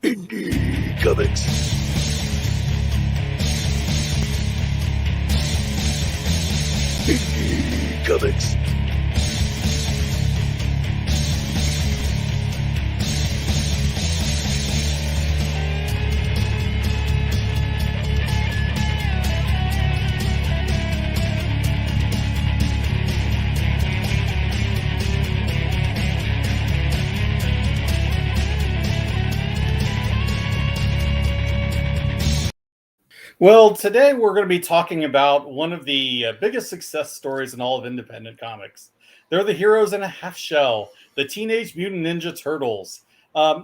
Indie Comics. Indie Comics. Well, today we're going to be talking about one of the biggest success stories in all of independent comics. They're the heroes in a half shell, the Teenage Mutant Ninja Turtles.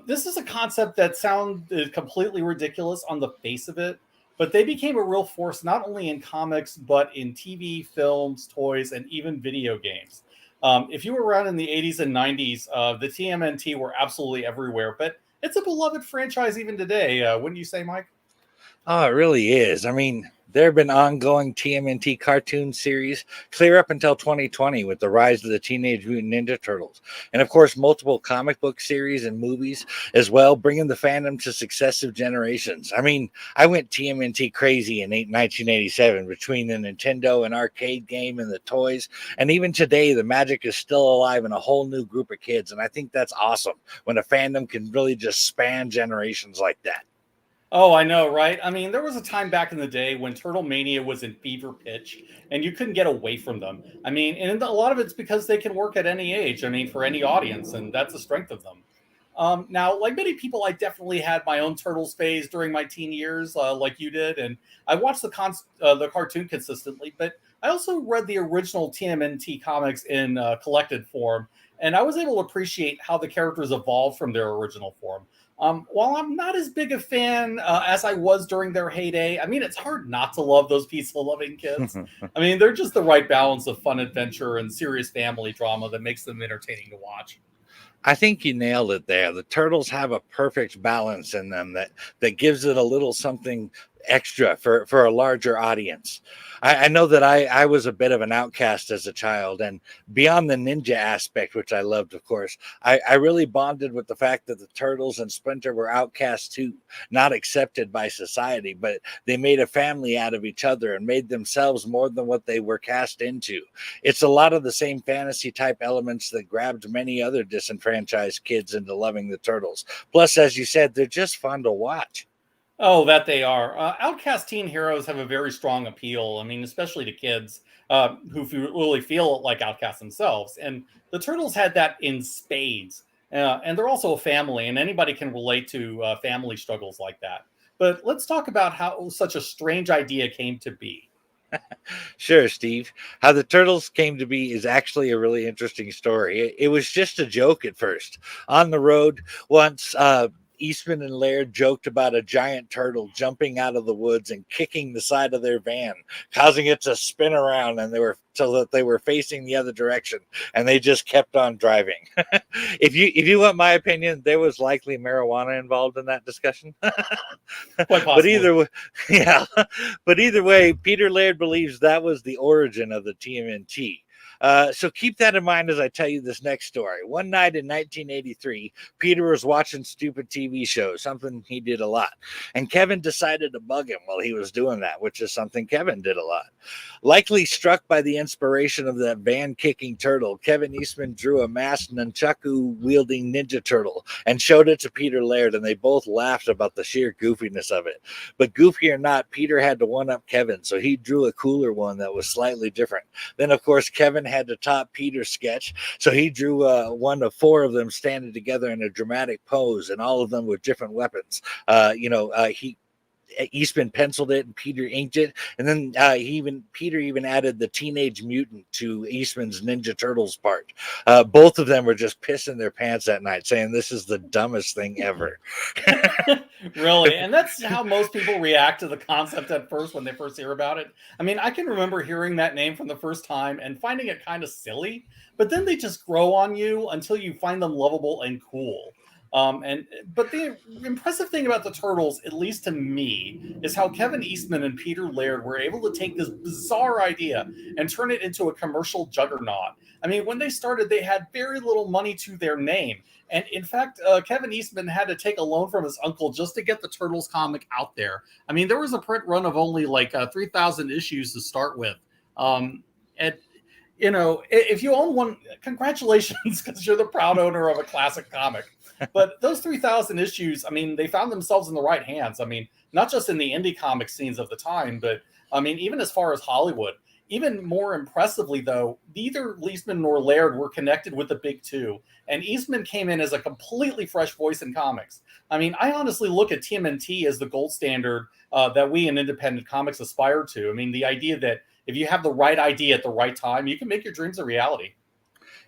This is a concept that sounded completely ridiculous on the face of it, but they became a real force not only in comics, but in TV, films, toys, and even video games. If you were around in the 80s and 90s, the TMNT were absolutely everywhere, but it's a beloved franchise even today. Wouldn't you say, Mike? Oh, it really is. I mean, there have been ongoing TMNT cartoon series clear up until 2020 with the rise of the Teenage Mutant Ninja Turtles. And of course, multiple comic book series and movies as well, bringing the fandom to successive generations. I mean, I went TMNT crazy in 1987 between the Nintendo and arcade game and the toys. And even today, the magic is still alive in a whole new group of kids. And I think that's awesome when a fandom can really just span generations like that. Oh, I know, right? I mean, there was a time back in the day when Turtle Mania was in fever pitch and you couldn't get away from them. I mean, and a lot of it's because they can work at any age, I mean, for any audience, and that's the strength of them. Now, like many people, I definitely had my own Turtles phase during my teen years, like you did, and I watched the cartoon consistently, but I also read the original TMNT comics in collected form, and I was able to appreciate how the characters evolved from their original form. While I'm not as big a fan as I was during their heyday, I mean, it's hard not to love those peaceful, loving kids. I mean, they're just the right balance of fun adventure and serious family drama that makes them entertaining to watch. I think you nailed it there. The turtles have a perfect balance in them that gives it a little something extra for a larger audience. I know that I was a bit of an outcast as a child, and beyond the ninja aspect, which I loved, of course, I really bonded with the fact that the turtles and Splinter were outcasts too, not accepted by society, but they made a family out of each other and made themselves more than what they were cast into. It's a lot of the same fantasy type elements that grabbed many other disenfranchised kids into loving the turtles. Plus, as you said, they're just fun to watch. Oh, that they are. Outcast teen heroes have a very strong appeal. I mean, especially to kids who really feel like outcasts themselves. And the Turtles had that in spades. And they're also a family, and anybody can relate to family struggles like that. But let's talk about how such a strange idea came to be. Sure, Steve. How the turtles came to be is actually a really interesting story. It was just a joke at first. On the road, once Eastman and Laird joked about a giant turtle jumping out of the woods and kicking the side of their van, causing it to spin around, and they were so that they were facing the other direction, and they just kept on driving. If you want my opinion, there was likely marijuana involved in that discussion. Quite but possibly. either way, yeah. But either way, Peter Laird believes that was the origin of the TMNT. So keep that in mind as I tell you this next story. One night in 1983, Peter was watching stupid TV shows, something he did a lot. And Kevin decided to bug him while he was doing that, which is something Kevin did a lot. Likely struck by the inspiration of that van kicking turtle, Kevin Eastman drew a masked nunchaku wielding Ninja Turtle and showed it to Peter Laird, and they both laughed about the sheer goofiness of it. But goofy or not, Peter had to one up Kevin, so he drew a cooler one that was slightly different. Then, of course, Kevin had to top Peter's sketch, so he drew one of four of them standing together in a dramatic pose, and all of them with different weapons. He Eastman penciled it and Peter inked it, and then Peter even added the Teenage Mutant to Eastman's Ninja Turtles part. Both of them were just pissing their pants that night, saying this is the dumbest thing ever. Really, and that's how most people react to the concept at first when they first hear about it. I mean, I can remember hearing that name from the first time and finding it kind of silly, but then they just grow on you until you find them lovable and cool. But the impressive thing about the Turtles, at least to me, is how Kevin Eastman and Peter Laird were able to take this bizarre idea and turn it into a commercial juggernaut. I mean, when they started, they had very little money to their name. And in fact, Kevin Eastman had to take a loan from his uncle just to get the Turtles comic out there. I mean, there was a print run of only like 3,000 issues to start with. And if you own one, congratulations, because you're the proud owner of a classic comic. But those 3,000 issues, I mean, they found themselves in the right hands. I mean, not just in the indie comic scenes of the time, but I mean, even as far as Hollywood. Even more impressively, though, neither Eastman nor Laird were connected with the big two. And Eastman came in as a completely fresh voice in comics. I mean, I honestly look at TMNT as the gold standard that we in independent comics aspire to. I mean, the idea that if you have the right idea at the right time, you can make your dreams a reality.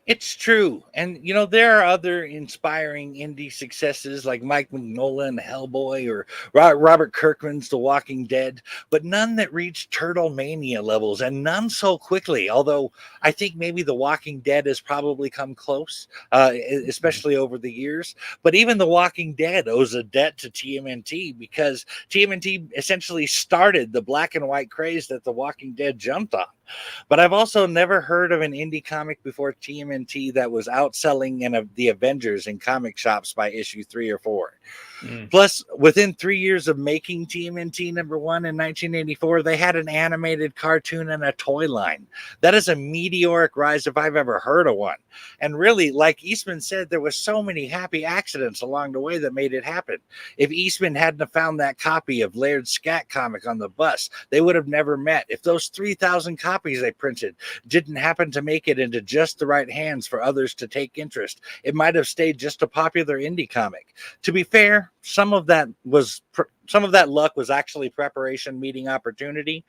It's true. And, there are other inspiring indie successes like Mike Mignola and Hellboy or Robert Kirkman's The Walking Dead, but none that reached Turtle Mania levels, and none so quickly. Although I think maybe The Walking Dead has probably come close, especially over the years. But even The Walking Dead owes a debt to TMNT because TMNT essentially started the black and white craze that The Walking Dead jumped on. But I've also never heard of an indie comic before TMNT that was outselling the Avengers in comic shops by issue 3 or 4. Plus, within 3 years of making TMNT number 1 in 1984, they had an animated cartoon and a toy line. That is a meteoric rise if I've ever heard of one. And really, like Eastman said, there were so many happy accidents along the way that made it happen. If Eastman hadn't have found that copy of Laird's Scat comic on the bus, they would have never met. If those 3,000 copies they printed didn't happen to make it into just the right hands for others to take interest, it might have stayed just a popular indie comic. To be fair, some of that luck was actually preparation meeting opportunity.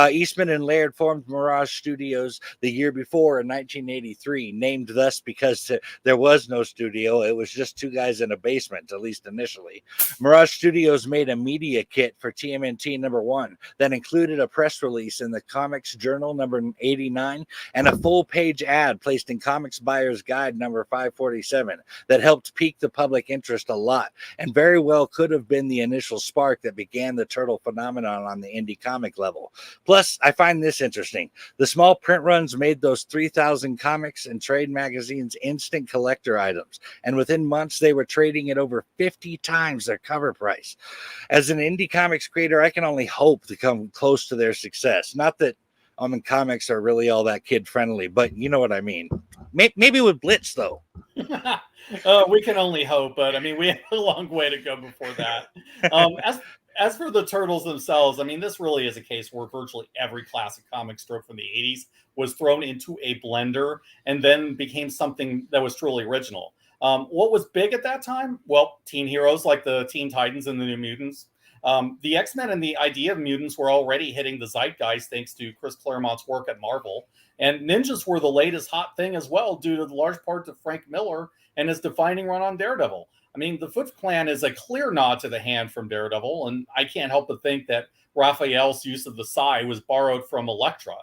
Eastman and Laird formed Mirage Studios the year before in 1983, named thus because there was no studio. It was just two guys in a basement, at least initially. Mirage Studios made a media kit for TMNT number 1 that included a press release in the Comics Journal number 89 and a full-page ad placed in Comics Buyer's Guide number 547 that helped pique the public interest a lot and very well could have been the initial spark that began the turtle phenomenon on the indie comic level. Plus, I find this interesting. The small print runs made those 3,000 comics and trade magazines instant collector items, and within months they were trading at over 50 times their cover price. As an indie comics creator, I can only hope to come close to their success. Not that comics are really all that kid friendly, but you know what I mean. Maybe with Blitz, though. We can only hope, but I mean, we have a long way to go before that. As for the Turtles themselves, I mean, this really is a case where virtually every classic comic strip from the 80s was thrown into a blender and then became something that was truly original. What was big at that time? Well, teen heroes like the Teen Titans and the New Mutants. The X-Men and the idea of mutants were already hitting the zeitgeist thanks to Chris Claremont's work at Marvel. And ninjas were the latest hot thing as well, due to the large part to Frank Miller and his defining run on Daredevil. I mean, the Foot Clan is a clear nod to the Hand from Daredevil, and I can't help but think that Raphael's use of the Psy was borrowed from Elektra.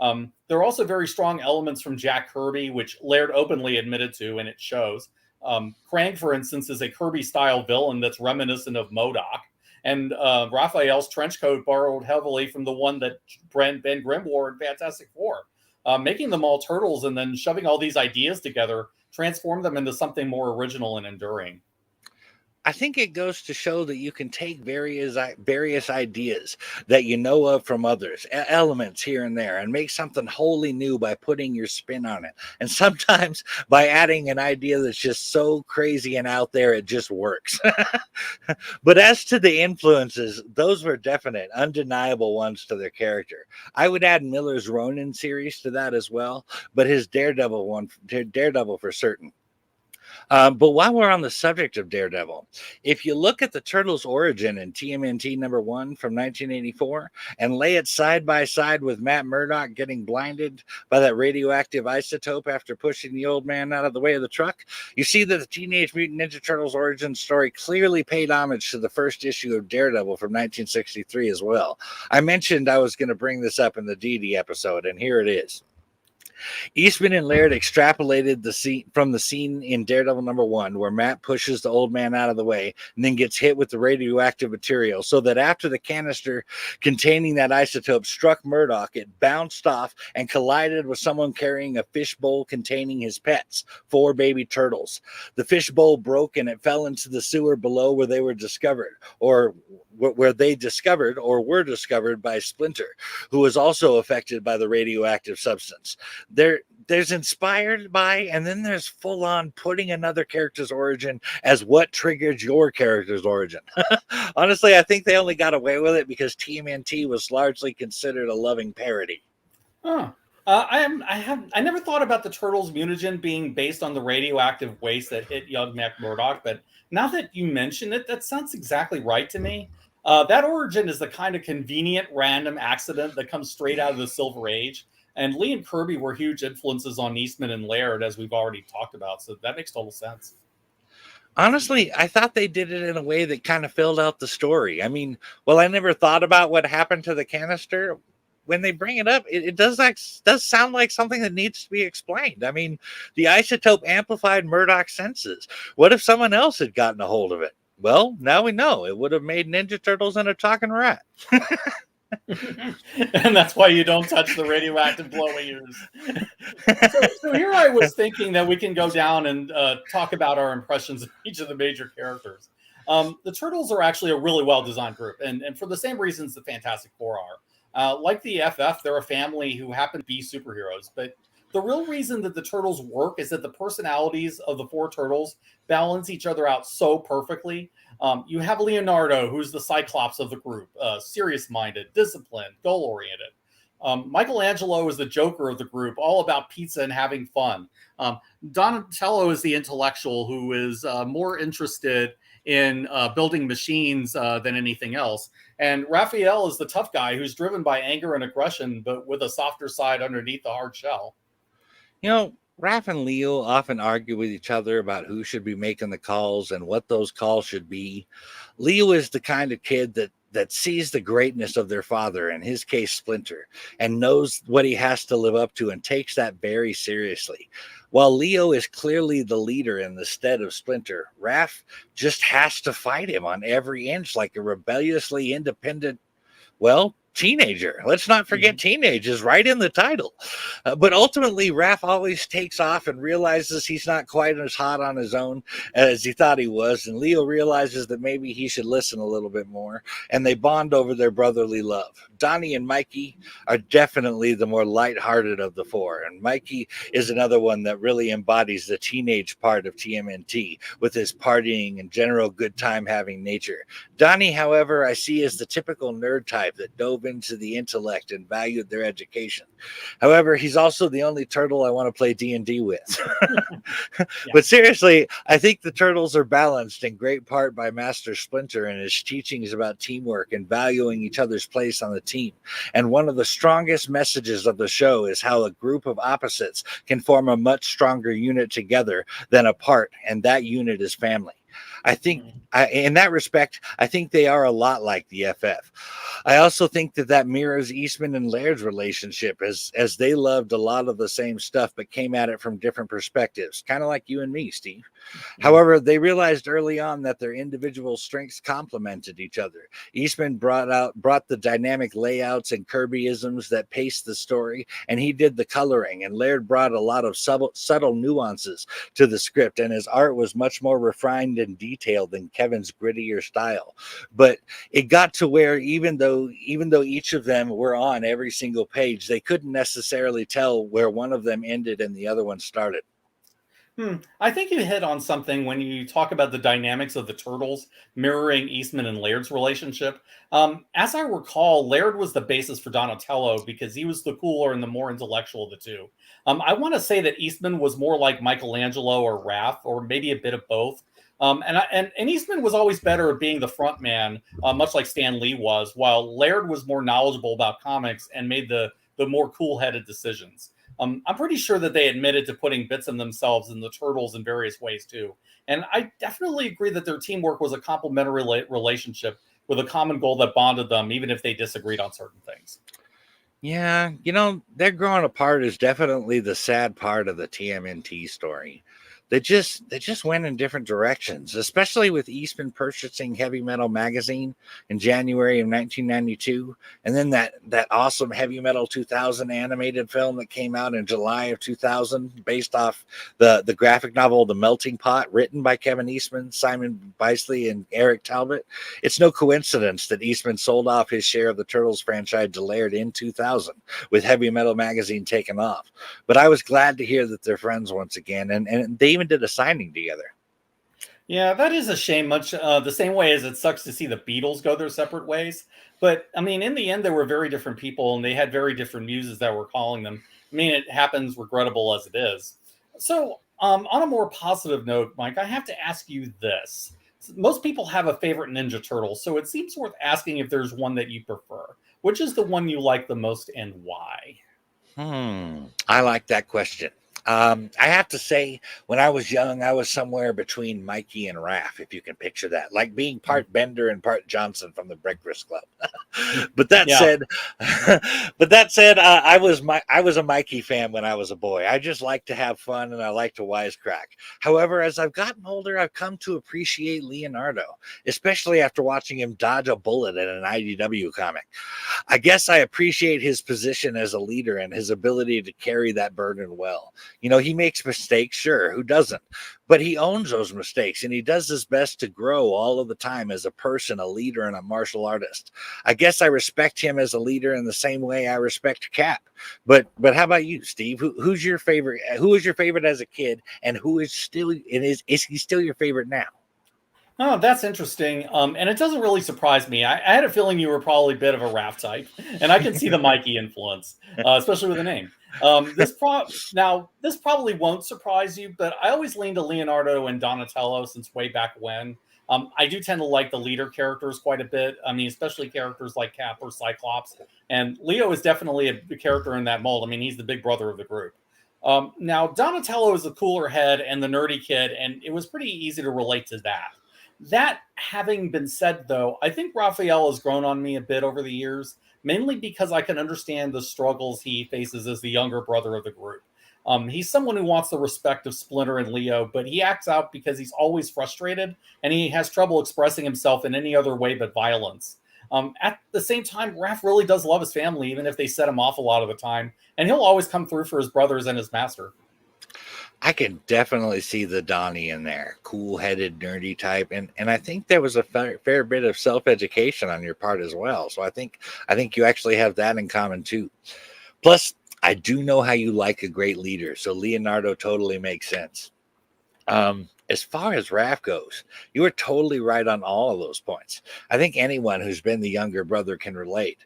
There are also very strong elements from Jack Kirby, which Laird openly admitted to, and it shows. Krang, for instance, is a Kirby-style villain that's reminiscent of MODOK. And Raphael's trench coat borrowed heavily from the one that Ben Grimm wore in Fantastic Four. Making them all turtles and then shoving all these ideas together transformed them into something more original and enduring. I think it goes to show that you can take various ideas that you know of from others, elements here and there, and make something wholly new by putting your spin on it. And sometimes by adding an idea that's just so crazy and out there, it just works. But as to the influences, those were definite, undeniable ones to their character. I would add Miller's Ronin series to that as well, but his Daredevil for certain. But while we're on the subject of Daredevil, if you look at the Turtles' origin in TMNT number 1 from 1984 and lay it side by side with Matt Murdock getting blinded by that radioactive isotope after pushing the old man out of the way of the truck, you see that the Teenage Mutant Ninja Turtles origin story clearly paid homage to the first issue of Daredevil from 1963 as well. I mentioned I was going to bring this up in the DD episode, and here it is. Eastman and Laird extrapolated the scene from the scene in Daredevil #1, where Matt pushes the old man out of the way and then gets hit with the radioactive material, so that after the canister containing that isotope struck Murdoch, it bounced off and collided with someone carrying a fishbowl containing his pets, 4 baby turtles. The fishbowl broke and it fell into the sewer below where they were discovered, or were discovered by Splinter, who was also affected by the radioactive substance. There's inspired by, and then there's full on putting another character's origin as what triggered your character's origin. Honestly, I think they only got away with it because TMNT was largely considered a loving parody. Huh. I never thought about the Turtles' mutagen being based on the radioactive waste that hit young Mac Murdock, but now that you mention it, that sounds exactly right to me. That origin is the kind of convenient random accident that comes straight out of the Silver Age. And Lee and Kirby were huge influences on Eastman and Laird, as we've already talked about. So that makes total sense. Honestly, I thought they did it in a way that kind of filled out the story. I mean, well, I never thought about what happened to the canister. When they bring it up, it does sound like something that needs to be explained. I mean, the isotope amplified Murdoch's senses. What if someone else had gotten a hold of it? Well, now we know. It would have made Ninja Turtles and a talking rat. And that's why you don't touch the radioactive glowing ears. So here I was thinking that we can go down and talk about our impressions of each of the major characters. The Turtles are actually a really well-designed group, and for the same reasons the Fantastic Four are. Like the FF, they're a family who happen to be superheroes, but the real reason that the Turtles work is that the personalities of the 4 Turtles balance each other out so perfectly. You have Leonardo, who's the Cyclops of the group, serious-minded, disciplined, goal-oriented. Michelangelo is the Joker of the group, all about pizza and having fun. Donatello is the intellectual who is more interested in building machines than anything else. And Raphael is the tough guy who's driven by anger and aggression, but with a softer side underneath the hard shell. You know, Raph and Leo often argue with each other about who should be making the calls and what those calls should be. Leo is the kind of kid that sees the greatness of their father, in his case Splinter, and knows what he has to live up to and takes that very seriously. While Leo is clearly the leader in the stead of Splinter, Raph just has to fight him on every inch like a rebelliously independent, well, teenager. Let's not forget teenage is right in the title. But ultimately, Raph always takes off and realizes he's not quite as hot on his own as he thought he was. And Leo realizes that maybe he should listen a little bit more. And they bond over their brotherly love. Donnie and Mikey are definitely the more lighthearted of the 4. And Mikey is another one that really embodies the teenage part of TMNT with his partying and general good time having nature. Donnie, however, I see as the typical nerd type that dove into the intellect and valued their education. However, he's also the only turtle I want to play D&D with. Yeah. But seriously, I think the Turtles are balanced in great part by Master Splinter and his teachings about teamwork and valuing each other's place on the team. And one of the strongest messages of the show is how a group of opposites can form a much stronger unit together than apart, and that unit is family. I think in that respect, I think they are a lot like the FF. I also think that mirrors Eastman and Laird's relationship as they loved a lot of the same stuff, but came at it from different perspectives, kind of like you and me, Steve. However, they realized early on that their individual strengths complemented each other. Eastman brought the dynamic layouts and Kirbyisms that paced the story, and he did the coloring, and Laird brought a lot of subtle nuances to the script, and his art was much more refined and detailed than Kevin's grittier style. But it got to where even though each of them were on every single page, they couldn't necessarily tell where one of them ended and the other one started. I think you hit on something when you talk about the dynamics of the Turtles mirroring Eastman and Laird's relationship. As I recall, Laird was the basis for Donatello because he was the cooler and the more intellectual of the two. I want to say that Eastman was more like Michelangelo or Raph, or maybe a bit of both. And Eastman was always better at being the front man, much like Stan Lee was, while Laird was more knowledgeable about comics and made the more cool-headed decisions. I'm pretty sure that they admitted to putting bits of themselves in the Turtles in various ways, too. And I definitely agree that their teamwork was a complementary relationship with a common goal that bonded them, even if they disagreed on certain things. Yeah, they're growing apart is definitely the sad part of the TMNT story. They just went in different directions, especially with Eastman purchasing Heavy Metal magazine in January of 1992, and then that awesome Heavy Metal 2000 animated film that came out in July of 2000, based off the graphic novel The Melting Pot, written by Kevin Eastman, Simon Bisley, and Eric Talbot. It's no coincidence that Eastman sold off his share of the Turtles franchise to Laird in 2000, with Heavy Metal magazine taken off. But I was glad to hear that they're friends once again, and they even did a signing together. Yeah, that is a shame. Much the same way as it sucks to see the Beatles go their separate ways. But I mean, in the end, they were very different people, and they had very different muses that were calling them. I mean, it happens, regrettable as it is. So, on a more positive note, Mike, I have to ask you this: most people have a favorite Ninja Turtle, so it seems worth asking if there's one that you prefer. Which is the one you like the most, and why? I like that question. I have to say, when I was young, I was somewhere between Mikey and Raph, if you can picture that, like being part Bender and part Johnson from the Breakfast Club. but that Yeah. said, I was a Mikey fan when I was a boy. I just like to have fun and I like to wisecrack. However, as I've gotten older, I've come to appreciate Leonardo, especially after watching him dodge a bullet in an IDW comic. I guess I appreciate his position as a leader and his ability to carry that burden well. He makes mistakes, sure, who doesn't? But he owns those mistakes and he does his best to grow all of the time as a person, a leader, and a martial artist. I guess I respect him as a leader in the same way I respect Cap. But how about you, Steve? Who's your favorite? Who was your favorite as a kid, and who is still and is he still your favorite now? Oh, that's interesting. And it doesn't really surprise me. I had a feeling you were probably a bit of a Raph type, and I can see the Mikey influence, especially with the name. This probably won't surprise you, but I always lean to Leonardo and Donatello since way back when. I do tend to like the leader characters quite a bit. I mean, especially characters like Cap or Cyclops, and Leo is definitely a character in that mold. I mean, he's the big brother of the group. Now, Donatello is the cooler head and the nerdy kid, and it was pretty easy to relate to that. That having been said, though, I think Raphael has grown on me a bit over the years, mainly because I can understand the struggles he faces as the younger brother of the group. He's someone who wants the respect of Splinter and Leo, but he acts out because he's always frustrated and he has trouble expressing himself in any other way but violence. At the same time, Raph really does love his family, even if they set him off a lot of the time, and he'll always come through for his brothers and his master. I can definitely see the Donnie in there, cool-headed, nerdy type, and I think there was a fair bit of self-education on your part as well. So I think you actually have that in common too. Plus, I do know how you like a great leader, so Leonardo totally makes sense. As far as Raph goes, you are totally right on all of those points. I think anyone who's been the younger brother can relate.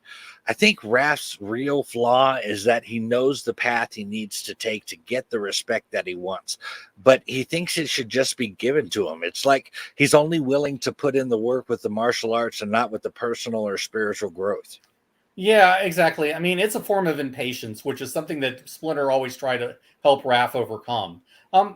I think Raph's real flaw is that he knows the path he needs to take to get the respect that he wants, but he thinks it should just be given to him. It's like he's only willing to put in the work with the martial arts and not with the personal or spiritual growth. Yeah, exactly. I mean, it's a form of impatience, which is something that Splinter always tried to help Raph overcome.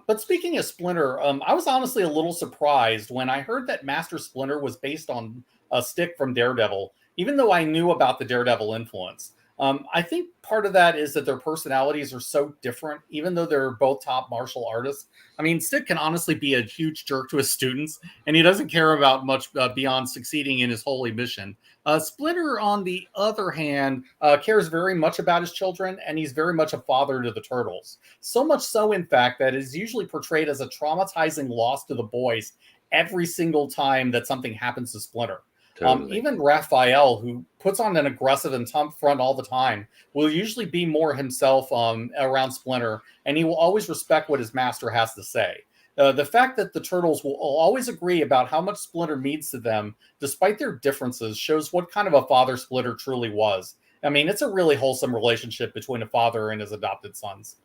But speaking of Splinter, I was honestly a little surprised when I heard that Master Splinter was based on a stick from Daredevil, even though I knew about the Daredevil influence. I think part of that is that their personalities are so different, even though they're both top martial artists. I mean, Stick can honestly be a huge jerk to his students, and he doesn't care about much beyond succeeding in his holy mission. Splinter, on the other hand, cares very much about his children, and he's very much a father to the turtles. So much so, in fact, that it is usually portrayed as a traumatizing loss to the boys every single time that something happens to Splinter. Totally. Even Raphael, who puts on an aggressive and tough front all the time, will usually be more himself around Splinter, and he will always respect what his master has to say. The fact that the turtles will always agree about how much Splinter means to them, despite their differences, shows what kind of a father Splinter truly was. I mean, it's a really wholesome relationship between a father and his adopted sons.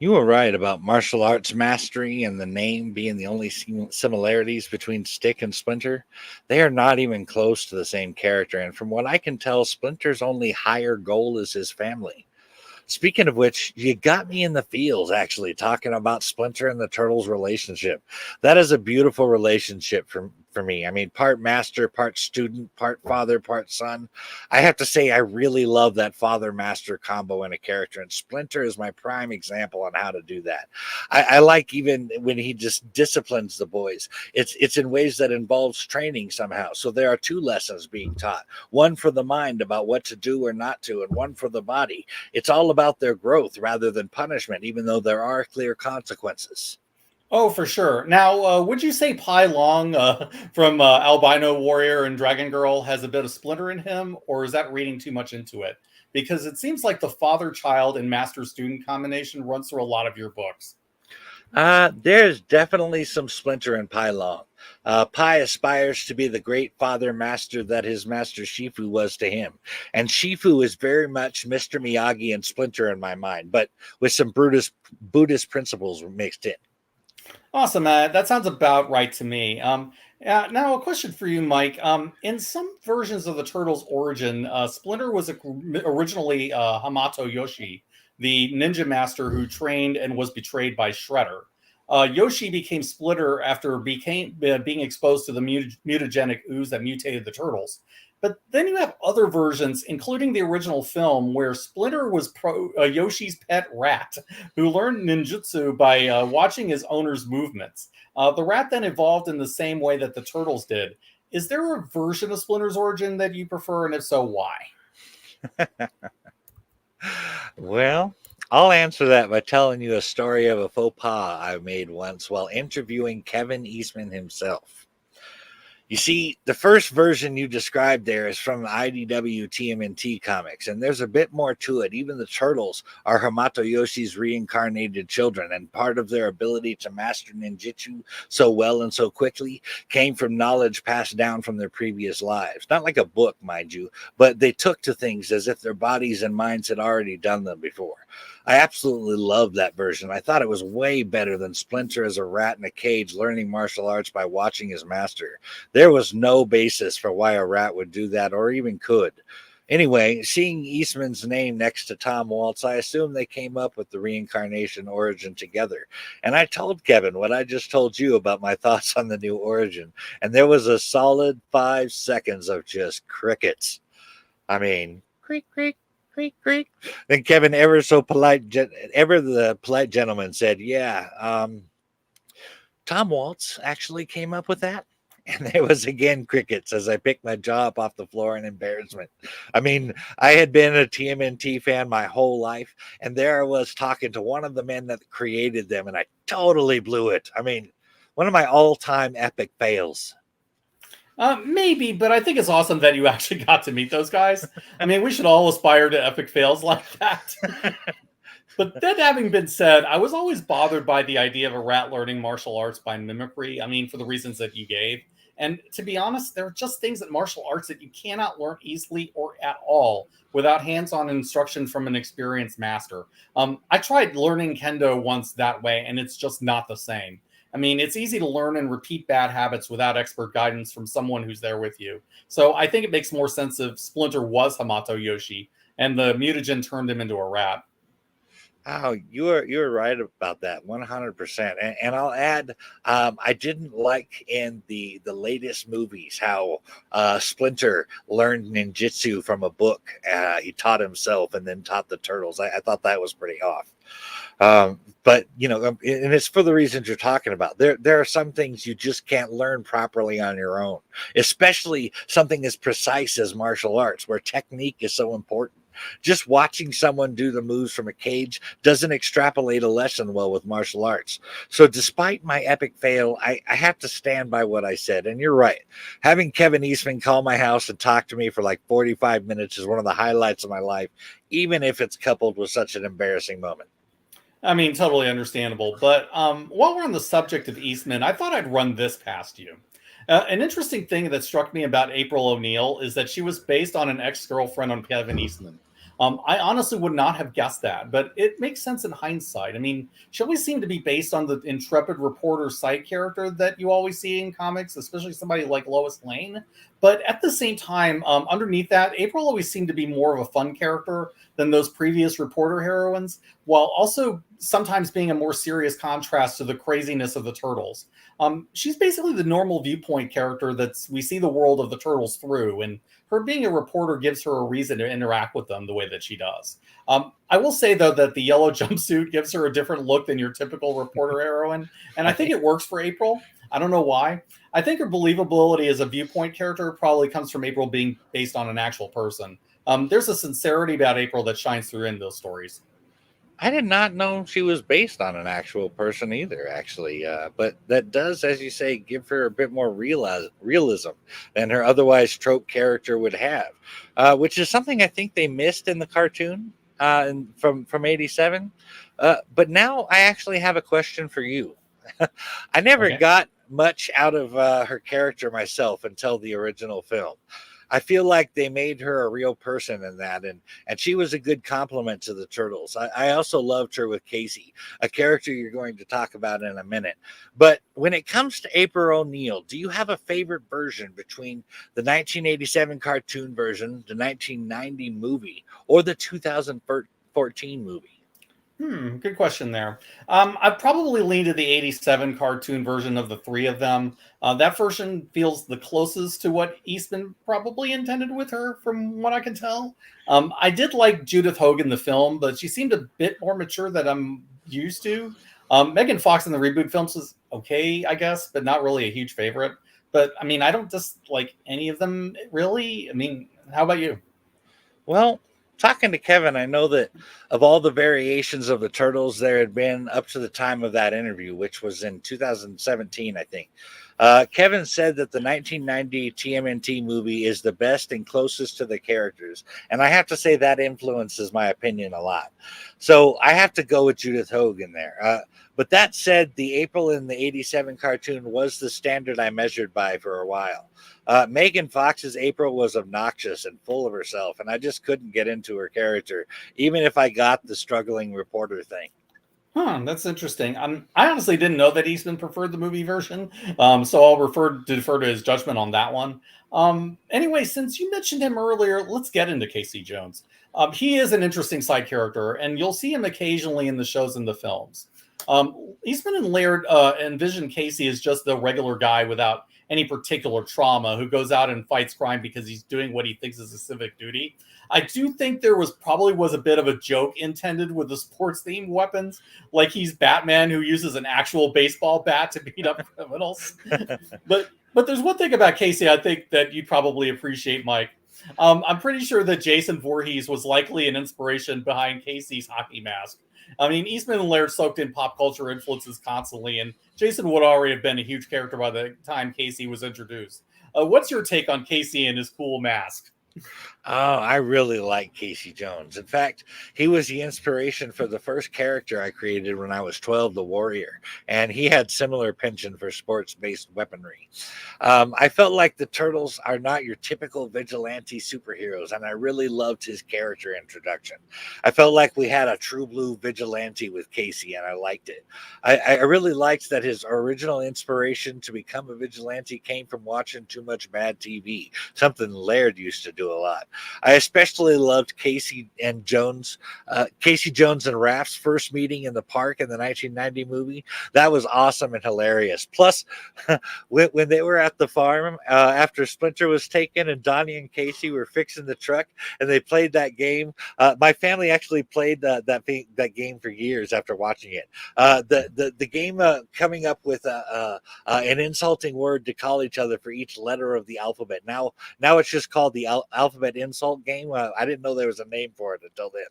You were right about martial arts mastery and the name being the only similarities between Stick and Splinter. They are not even close to the same character, and from what I can tell, Splinter's only higher goal is his family. Speaking of which, you got me in the feels actually talking about Splinter and the Turtles' relationship. That is a beautiful relationship for me. I mean, part master, part student, part father, part son. I have to say, I really love that father-master combo in a character, and Splinter is my prime example on how to do that. I like even when he just disciplines the boys. It's in ways that involves training somehow. So there are two lessons being taught: one for the mind about what to do or not to, and one for the body. It's all about their growth rather than punishment, even though there are clear consequences. Oh, for sure. Now, would you say Pai Long from Albino Warrior and Dragon Girl has a bit of Splinter in him, or is that reading too much into it? Because it seems like the father-child and master-student combination runs through a lot of your books. There's definitely some Splinter in Pai Long. Pai aspires to be the great father master that his master Shifu was to him. And Shifu is very much Mr. Miyagi and Splinter in my mind, but with some Buddhist principles mixed in. Awesome. That sounds about right to me. Now, a question for you, Mike. In some versions of the Turtles' origin, Splinter was originally Hamato Yoshi, the ninja master who trained and was betrayed by Shredder. Yoshi became Splinter after being exposed to the mutagenic ooze that mutated the Turtles. But then you have other versions, including the original film, where Splinter was Yoshi's pet rat, who learned ninjutsu by watching his owner's movements. The rat then evolved in the same way that the Turtles did. Is there a version of Splinter's origin that you prefer, and if so, why? Well, I'll answer that by telling you a story of a faux pas I made once while interviewing Kevin Eastman himself. You see, the first version you described there is from IDW TMNT comics, and there's a bit more to it. Even the Turtles are Hamato Yoshi's reincarnated children, and part of their ability to master ninjutsu so well and so quickly came from knowledge passed down from their previous lives. Not like a book, mind you, but they took to things as if their bodies and minds had already done them before. I absolutely loved that version. I thought it was way better than Splinter as a rat in a cage learning martial arts by watching his master. There was no basis for why a rat would do that or even could. Anyway, seeing Eastman's name next to Tom Waltz, I assumed they came up with the reincarnation origin together. And I told Kevin what I just told you about my thoughts on the new origin. And there was a solid 5 seconds of just crickets. I mean, creak, creak. Creak, creak. Then Kevin, ever the polite gentleman, said, "Yeah, Tom Waltz actually came up with that." And there was again crickets as I picked my jaw up off the floor in embarrassment. I mean, I had been a TMNT fan my whole life, and there I was talking to one of the men that created them, and I totally blew it. I mean, one of my all-time epic fails. Maybe, but I think it's awesome that you actually got to meet those guys. I mean, we should all aspire to epic fails like that. But that having been said, I was always bothered by the idea of a rat learning martial arts by mimicry. I mean, for the reasons that you gave. And to be honest, there are just things in martial arts that you cannot learn easily or at all without hands-on instruction from an experienced master. I tried learning kendo once that way, and it's just not the same. I mean, it's easy to learn and repeat bad habits without expert guidance from someone who's there with you. So I think it makes more sense if Splinter was Hamato Yoshi and the mutagen turned him into a rat. Oh, you're right about that, 100%. And I'll add, I didn't like in the latest movies how Splinter learned ninjutsu from a book. He taught himself and then taught the turtles. I thought that was pretty off. But and it's for the reasons you're talking about. There are some things you just can't learn properly on your own, especially something as precise as martial arts, where technique is so important. Just watching someone do the moves from a cage doesn't extrapolate a lesson well with martial arts. So despite my epic fail, I have to stand by what I said. And you're right. Having Kevin Eastman call my house and talk to me for like 45 minutes is one of the highlights of my life, even if it's coupled with such an embarrassing moment. I mean, totally understandable. But while we're on the subject of Eastman, I thought I'd run this past you. An interesting thing that struck me about April O'Neil is that she was based on an ex-girlfriend on Kevin Eastman. I honestly would not have guessed that, but it makes sense in hindsight. I mean, she always seemed to be based on the intrepid reporter side character that you always see in comics, especially somebody like Lois Lane. But at the same time, underneath that, April always seemed to be more of a fun character than those previous reporter heroines. while also sometimes being a more serious contrast to the craziness of the Turtles. She's basically the normal viewpoint character we see the world of the Turtles through, and her being a reporter gives her a reason to interact with them the way that she does. I will say, though, that the yellow jumpsuit gives her a different look than your typical reporter heroine, and I think it works for April. I don't know why. I think her believability as a viewpoint character probably comes from April being based on an actual person. There's a sincerity about April that shines through in those stories. I did not know she was based on an actual person either, actually. But that does, as you say, give her a bit more realism than her otherwise trope character would have, which is something I think they missed in the cartoon from '87. But now I actually have a question for you. I never Okay. got much out of her character myself until the original film. I feel like they made her a real person in that, and she was a good compliment to the Turtles. I also loved her with Casey, a character you're going to talk about in a minute. But when it comes to April O'Neil, do you have a favorite version between the 1987 cartoon version, the 1990 movie, or the 2014 movie? Good question there. I probably lean to the '87 cartoon version of the three of them. That version feels the closest to what Eastman probably intended with her, from what I can tell. I did like Judith Hogan the film, but she seemed a bit more mature than I'm used to. Megan Fox in the reboot films was okay, I guess, but not really a huge favorite. But I mean, I don't dislike any of them really. I mean, how about you? Well, talking to Kevin, I know that of all the variations of the Turtles there had been up to the time of that interview, which was in 2017, I think. Kevin said that the 1990 TMNT movie is the best and closest to the characters. And I have to say that influences my opinion a lot. So I have to go with Judith Hogan there. But that said, the April in the '87 cartoon was the standard I measured by for a while. Megan Fox's April was obnoxious and full of herself, and I just couldn't get into her character, even if I got the struggling reporter thing. That's interesting. I honestly didn't know that Eastman preferred the movie version, so I'll defer to his judgment on that one. Anyway, since you mentioned him earlier, let's get into Casey Jones. He is an interesting side character, and you'll see him occasionally in the shows and the films. Eastman and Laird envision Casey as just the regular guy without any particular trauma who goes out and fights crime because he's doing what he thinks is a civic duty. I do think there was a bit of a joke intended with the sports themed weapons, like he's Batman who uses an actual baseball bat to beat up criminals. But there's one thing about Casey I think that you'd probably appreciate, Mike. I'm pretty sure that Jason Voorhees was likely an inspiration behind Casey's hockey mask. I mean, Eastman and Laird soaked in pop culture influences constantly, and Jason would already have been a huge character by the time Casey was introduced. What's your take on Casey and his cool mask? Oh, I really like Casey Jones. In fact, he was the inspiration for the first character I created when I was 12, the Warrior, and he had similar penchant for sports-based weaponry. I felt like the Turtles are not your typical vigilante superheroes, and I really loved his character introduction. I felt like we had a true blue vigilante with Casey, and I liked it. I really liked that his original inspiration to become a vigilante came from watching too much bad TV, something Laird used to do a lot. I especially loved Casey Jones and Raph's first meeting in the park in the 1990 movie. That was awesome and hilarious. Plus, when they were at the farm after Splinter was taken and Donnie and Casey were fixing the truck and they played that game, my family actually played that game for years after watching it. The game coming up with an insulting word to call each other for each letter of the alphabet. Now it's just called the alphabet insult game. I didn't know there was a name for it until then.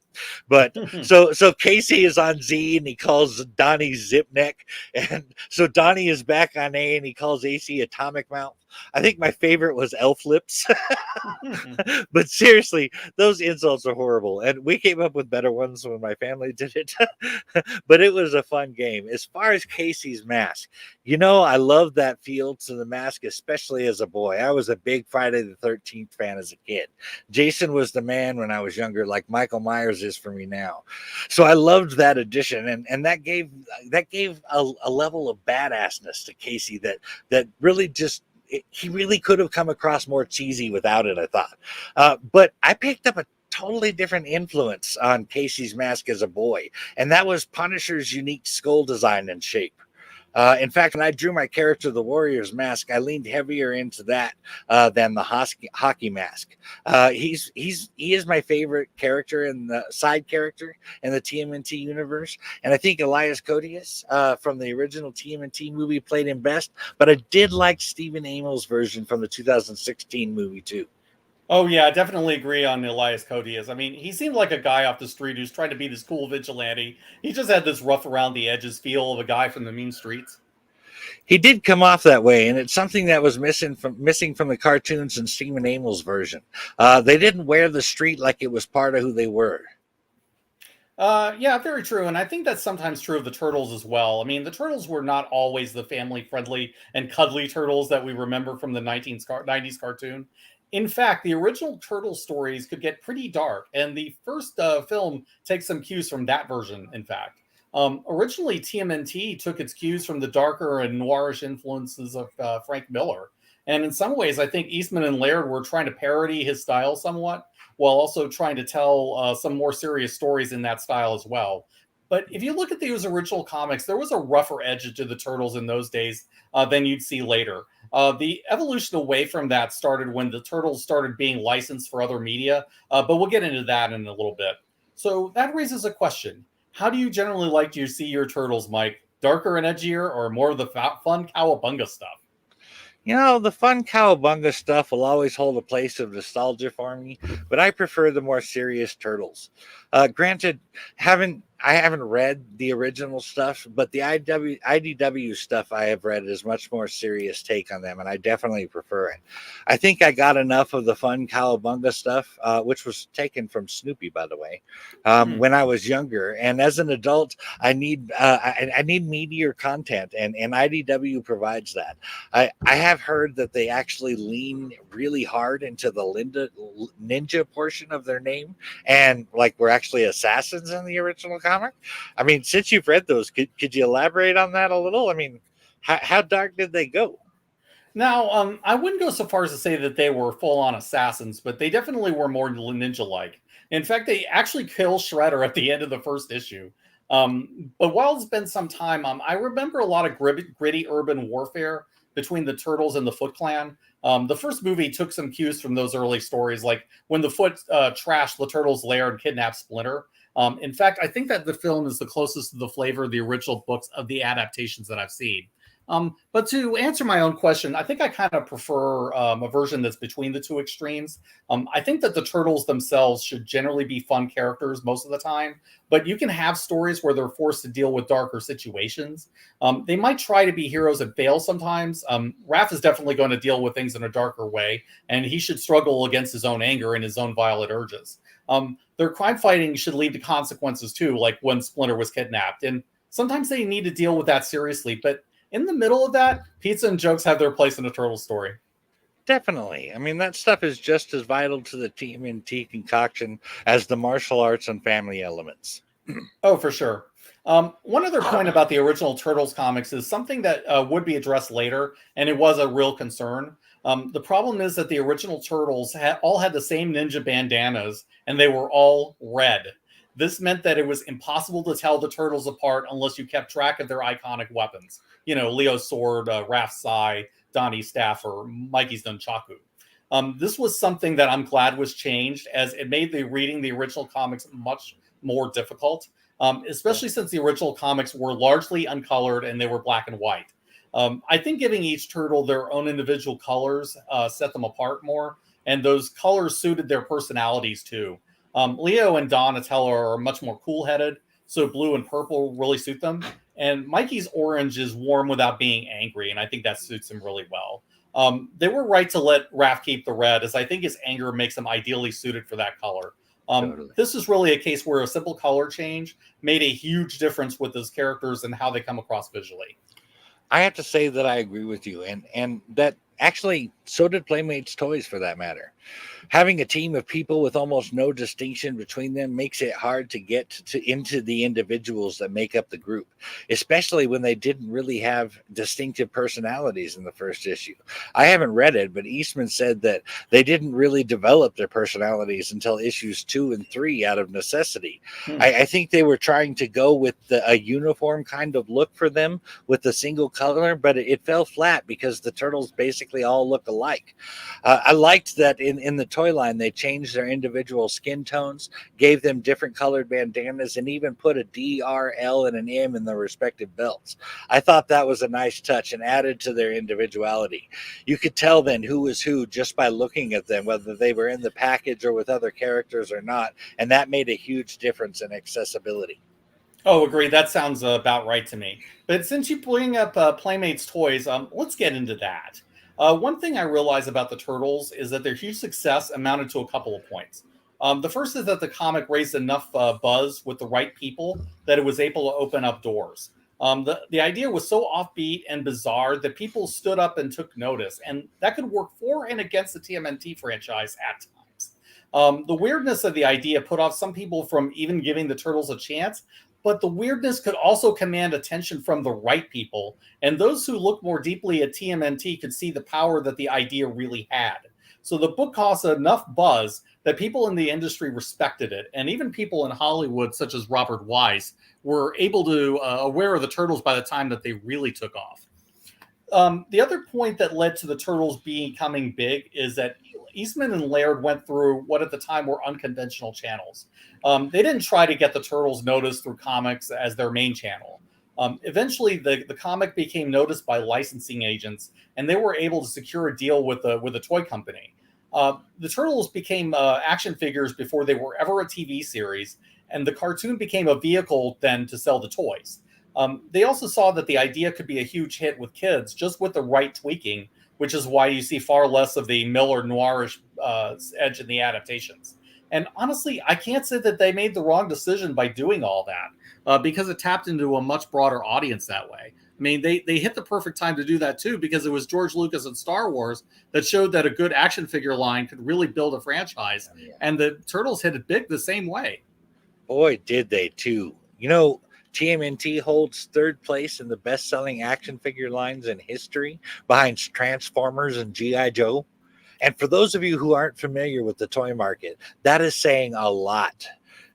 But so Casey is on Z and he calls Donnie Zip Neck, and so Donnie is back on A and he calls AC Atomic Mouth. I think my favorite was Elf Lips. But seriously, those insults are horrible, and we came up with better ones when my family did it. But it was a fun game. As far as Casey's mask, I love that feel to the mask, especially as a boy. I was a big Friday the 13th fan as a kid. Jason was the man when I was younger, like Michael Myers is for me now. So I loved that addition, and that gave a level of badassness to Casey that really just he really could have come across more cheesy without it, I thought. But I picked up totally different influence on Casey's mask as a boy, and that was Punisher's unique skull design and shape. In fact, when I drew my character, the Warrior's mask, I leaned heavier into that than the hockey mask. He is my favorite character in the side character in the TMNT universe, and I think Elias Koteas from the original TMNT movie played him best. But I did like Stephen Amell's version from the 2016 movie too. Oh yeah, I definitely agree on Elias Koteas. I mean, he seemed like a guy off the street who's trying to be this cool vigilante. He just had this rough around the edges feel of a guy from the mean streets. He did come off that way, and it's something that was missing from the cartoons and Stephen Amell's version. They didn't wear the street like it was part of who they were. Yeah, very true. And I think that's sometimes true of the Turtles as well. I mean, the Turtles were not always the family-friendly and cuddly Turtles that we remember from the 90s cartoon. In fact, the original Turtle stories could get pretty dark, and the first film takes some cues from that version, in fact. Originally, TMNT took its cues from the darker and noirish influences of Frank Miller. And in some ways, I think Eastman and Laird were trying to parody his style somewhat, while also trying to tell some more serious stories in that style as well. But if you look at those original comics, there was a rougher edge to the Turtles in those days than you'd see later. The evolution away from that started when the Turtles started being licensed for other media, but we'll get into that in a little bit. So that raises a question. How do you generally like to see your Turtles, Mike? Darker and edgier, or more of the fun cowabunga stuff? You know, the fun cowabunga stuff will always hold a place of nostalgia for me, but I prefer the more serious Turtles. Granted, I haven't read the original stuff, but the IDW stuff I have read is much more serious take on them, and I definitely prefer it. I think I got enough of the fun cowabunga stuff, which was taken from Snoopy, by the way, when I was younger. And as an adult, I need meatier content, and IDW provides that. I have heard that they actually lean really hard into the ninja portion of their name, and like we're actually assassins in the original comic. I mean, since you've read those, could you elaborate on that a little? I mean, how dark did they go? Now, I wouldn't go so far as to say that they were full-on assassins, but they definitely were more ninja-like. In fact, they actually kill Shredder at the end of the first issue. But while it's been some time, I remember a lot of gritty urban warfare between the Turtles and the Foot Clan. The first movie took some cues from those early stories, like when the Foot trashed the Turtles' lair and kidnapped Splinter. In fact, I think that the film is the closest to the flavor of the original books of the adaptations that I've seen. But to answer my own question, I think I kind of prefer a version that's between the two extremes. I think that the Turtles themselves should generally be fun characters most of the time, but you can have stories where they're forced to deal with darker situations. They might try to be heroes and fail sometimes. Raph is definitely going to deal with things in a darker way, and he should struggle against his own anger and his own violent urges. Their crime fighting should lead to consequences too, like when Splinter was kidnapped. And sometimes they need to deal with that seriously, but in the middle of that, pizza and jokes have their place in a Turtle story. Definitely. I mean, that stuff is just as vital to the TMNT concoction as the martial arts and family elements. Oh, for sure. One other point about the original Turtles comics is something that would be addressed later, and it was a real concern. The problem is that the original Turtles all had the same ninja bandanas, and they were all red. This meant that it was impossible to tell the Turtles apart unless you kept track of their iconic weapons. You know, Leo's sword, Raph's sai, Donnie's staff, or Mikey's nunchaku. This was something that I'm glad was changed, as it made reading the original comics much more difficult, especially since the original comics were largely uncolored and they were black and white. I think giving each turtle their own individual colors set them apart more, and those colors suited their personalities too. Leo and Donatello are much more cool-headed, so blue and purple really suit them. And Mikey's orange is warm without being angry, and I think that suits him really well. They were right to let Raph keep the red, as I think his anger makes him ideally suited for that color. Totally. This is really a case where a simple color change made a huge difference with those characters and how they come across visually. I have to say that I agree with you, and that Actually, so did Playmates Toys for that matter. Having a team of people with almost no distinction between them makes it hard to get into the individuals that make up the group, especially when they didn't really have distinctive personalities in the first issue. I haven't read it, but Eastman said that they didn't really develop their personalities until issues 2 and 3 out of necessity. I think they were trying to go with a uniform kind of look for them with a single color, but it fell flat because the turtles basically all look alike. I liked that in the toy line, they changed their individual skin tones, gave them different colored bandanas, and even put a D, R, L, and an M in their respective belts. I thought that was a nice touch and added to their individuality. You could tell then who was who just by looking at them, whether they were in the package or with other characters or not, and that made a huge difference in accessibility. Oh, agree. That sounds about right to me. But since you bring up Playmates Toys, let's get into that. One thing I realize about the Turtles is that their huge success amounted to a couple of points. The first is that the comic raised enough buzz with the right people that it was able to open up doors. The idea was so offbeat and bizarre that people stood up and took notice, and that could work for and against the TMNT franchise at times. The weirdness of the idea put off some people from even giving the Turtles a chance, but the weirdness could also command attention from the right people, and those who looked more deeply at TMNT could see the power that the idea really had. So the book caused enough buzz that people in the industry respected it, and even people in Hollywood, such as Robert Wise, were able to aware of the Turtles by the time that they really took off. The other point that led to the Turtles becoming big is that Eastman and Laird went through what at the time were unconventional channels. They didn't try to get the Turtles noticed through comics as their main channel. Eventually, the comic became noticed by licensing agents, and they were able to secure a deal with a toy company. The Turtles became action figures before they were ever a TV series, and the cartoon became a vehicle then to sell the toys. They also saw that the idea could be a huge hit with kids just with the right tweaking, which is why you see far less of the Miller noirish edge in the adaptations. And honestly, I can't say that they made the wrong decision by doing all that because it tapped into a much broader audience that way. I mean, they hit the perfect time to do that too, because it was George Lucas and Star Wars that showed that a good action figure line could really build a franchise. And the Turtles hit it big the same way. Boy, did they too. TMNT holds third place in the best-selling action figure lines in history behind Transformers and G.I. Joe. And for those of you who aren't familiar with the toy market, that is saying a lot.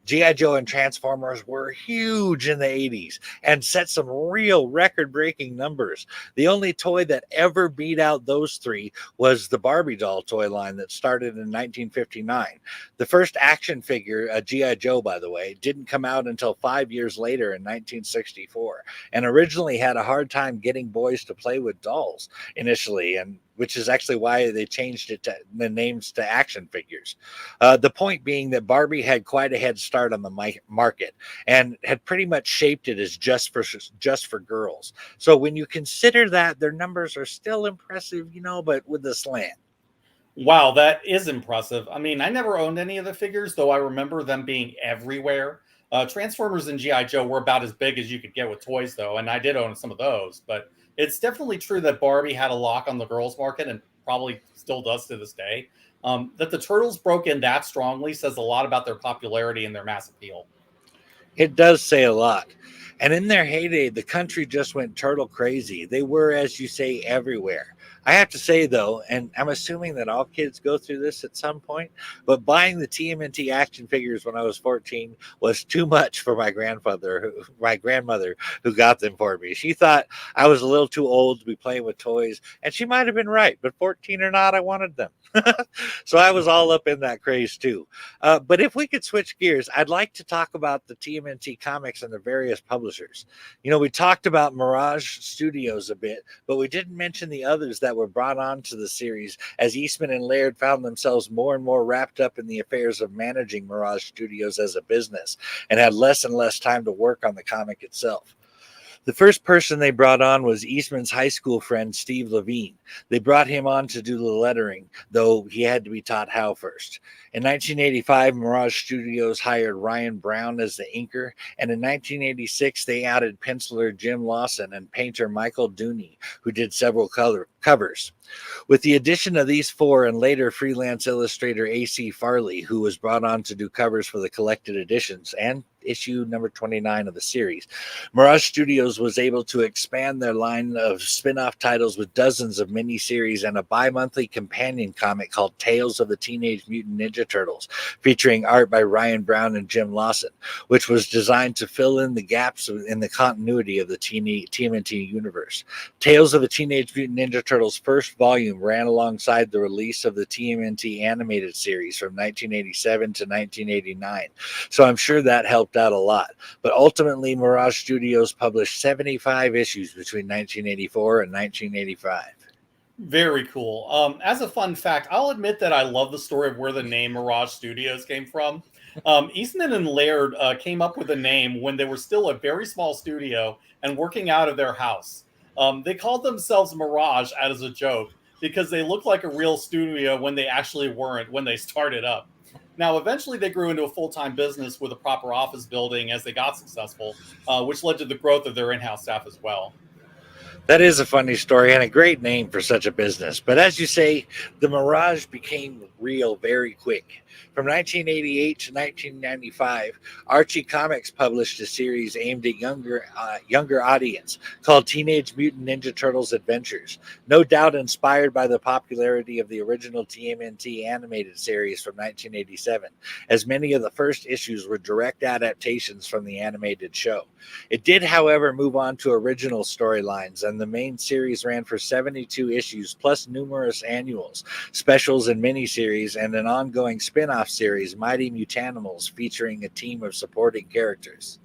G.I. Joe and Transformers were huge in the 80s and set some real record-breaking numbers. The only toy that ever beat out those three was the Barbie doll toy line that started in 1959. The first action figure, a G.I. Joe, by the way, didn't come out until 5 years later in 1964, and originally had a hard time getting boys to play with dolls initially, and which is actually why they changed the names to action figures. The point being that Barbie had quite a head start on the market and had pretty much shaped it as just for girls. So when you consider that, their numbers are still impressive, but with a slant. Wow, that is impressive. I mean, I never owned any of the figures, though I remember them being everywhere. Transformers and G.I. Joe were about as big as you could get with toys, though, and I did own some of those. But it's definitely true that Barbie had a lock on the girls' market and probably still does to this day. That the Turtles broke in that strongly says a lot about their popularity and their mass appeal. It does say a lot. And in their heyday, the country just went turtle crazy. They were, as you say, everywhere. I have to say, though, and I'm assuming that all kids go through this at some point, but buying the TMNT action figures when I was 14 was too much for my grandmother who got them for me. She thought I was a little too old to be playing with toys, and she might have been right, but 14 or not, I wanted them. So I was all up in that craze too. But if we could switch gears, I'd like to talk about the TMNT comics and the various publishers. We talked about Mirage Studios a bit, but we didn't mention the others that were brought on to the series as Eastman and Laird found themselves more and more wrapped up in the affairs of managing Mirage Studios as a business and had less and less time to work on the comic itself. The first person they brought on was Eastman's high school friend, Steve Levine. They brought him on to do the lettering, though he had to be taught how first. In 1985, Mirage Studios hired Ryan Brown as the inker, and in 1986, they added penciler Jim Lawson and painter Michael Dooney, who did several covers. With the addition of these four and later freelance illustrator A.C. Farley, who was brought on to do covers for the collected editions and issue number 29 of the series, Mirage Studios was able to expand their line of spin-off titles with dozens of miniseries and a bi-monthly companion comic called Tales of the Teenage Mutant Ninja Turtles, featuring art by Ryan Brown and Jim Lawson, which was designed to fill in the gaps in the continuity of the TMNT universe. Tales of the Teenage Mutant Ninja Turtles' first volume ran alongside the release of the TMNT animated series from 1987 to 1989, so I'm sure that helped out a lot. But ultimately, Mirage Studios published 75 issues between 1984 and 1985. Very cool. As a fun fact, I'll admit that I love the story of where the name Mirage Studios came from. Eastman and Laird came up with the name when they were still a very small studio and working out of their house. They called themselves Mirage as a joke because they looked like a real studio when they actually weren't when they started up. Now, eventually they grew into a full-time business with a proper office building as they got successful, which led to the growth of their in-house staff as well. That is a funny story and a great name for such a business. But as you say, the Mirage became real very quick. From 1988 to 1995, Archie Comics published a series aimed at younger audience called Teenage Mutant Ninja Turtles Adventures, no doubt inspired by the popularity of the original TMNT animated series from 1987, as many of the first issues were direct adaptations from the animated show. It did, however, move on to original storylines, and the main series ran for 72 issues, plus numerous annuals, specials, and miniseries, and an ongoing spin-off series, Mighty Mutanimals, featuring a team of supporting characters.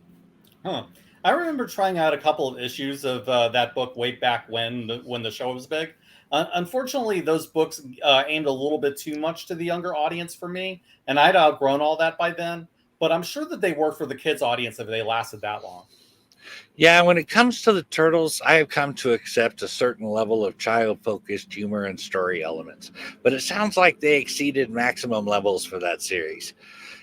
I remember trying out a couple of issues of that book way back when the show was big. Unfortunately, those books aimed a little bit too much to the younger audience for me, and I'd outgrown all that by then. But I'm sure that they worked for the kids' audience if they lasted that long. Yeah, when it comes to the Turtles, I have come to accept a certain level of child-focused humor and story elements, but it sounds like they exceeded maximum levels for that series.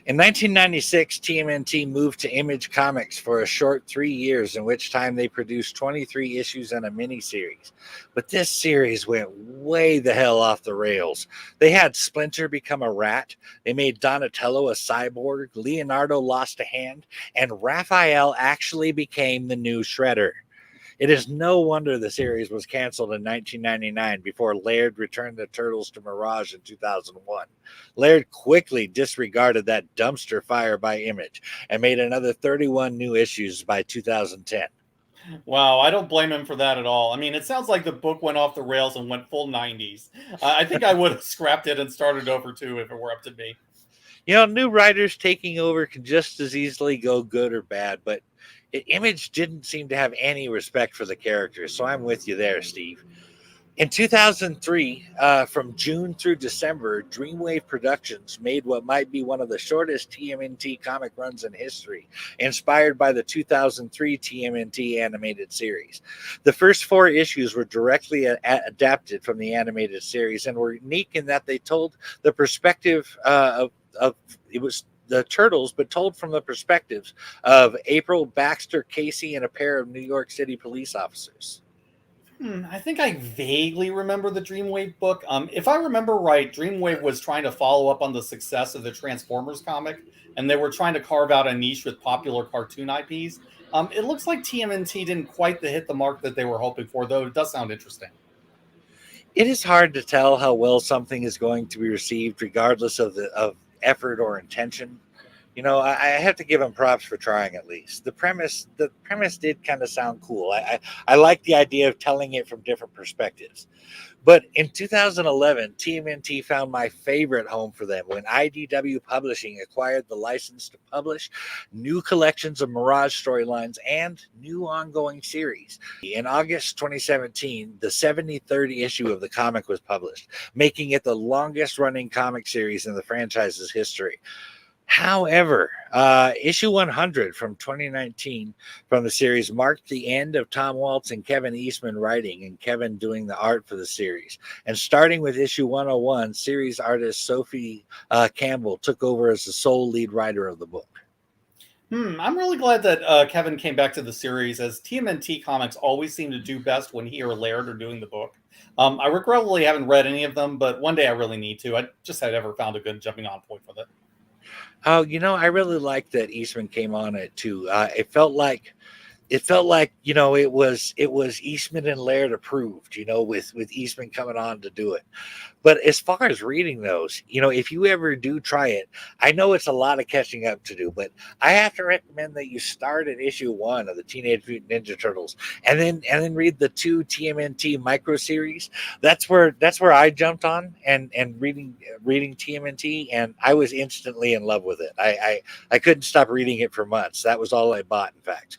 In 1996, TMNT moved to Image Comics for a short 3 years, in which time they produced 23 issues and a miniseries. But this series went way the hell off the rails. They had Splinter become a rat, they made Donatello a cyborg, Leonardo lost a hand, and Raphael actually became the new Shredder. It is no wonder the series was canceled in 1999 before Laird returned the Turtles to Mirage in 2001. Laird quickly disregarded that dumpster fire by Image and made another 31 new issues by 2010. Wow, I don't blame him for that at all. I mean, it sounds like the book went off the rails and went full 90s. I think I would have scrapped it and started over too if it were up to me. You know, new writers taking over can just as easily go good or bad, but Image didn't seem to have any respect for the characters, so I'm with you there, Steve. In 2003, from June through December, Dreamwave Productions made what might be one of the shortest TMNT comic runs in history, inspired by the 2003 TMNT animated series. The first 4 issues were directly adapted from the animated series and were unique in that they told the perspective of it was the Turtles, but told from the perspectives of April, Baxter, Casey, and a pair of New York City police officers. I think I vaguely remember the Dreamwave book. If I remember right, Dreamwave was trying to follow up on the success of the Transformers comic, and they were trying to carve out a niche with popular cartoon IPs. It looks like TMNT didn't quite hit the mark that they were hoping for, though it does sound interesting. It is hard to tell how well something is going to be received, regardless of effort or intention. You know, I have to give them props for trying at least. The premise did kind of sound cool. I like the idea of telling it from different perspectives. But in 2011, TMNT found my favorite home for them when IDW Publishing acquired the license to publish new collections of Mirage storylines and new ongoing series. In August 2017, the 73rd issue of the comic was published, making it the longest running comic series in the franchise's history. However, issue 100 from 2019 from the series marked the end of Tom Waltz and Kevin Eastman writing and Kevin doing the art for the series. And starting with issue 101, series artist Sophie Campbell took over as the sole lead writer of the book. I'm really glad that Kevin came back to the series, as TMNT comics always seem to do best when he or Laird are doing the book. I regretfully haven't read any of them, but one day I really need to. I just had never found a good jumping on point with it. Oh, I really like that Eastman came on it too. It felt like it was Eastman and Laird approved, with Eastman coming on to do it. But as far as reading those, if you ever do try it, I know it's a lot of catching up to do, but I have to recommend that you start at issue 1 of the Teenage Mutant Ninja Turtles and then read the 2 TMNT micro series. That's where I jumped on and reading TMNT, and I was instantly in love with it. I couldn't stop reading it for months. That was all I bought, in fact.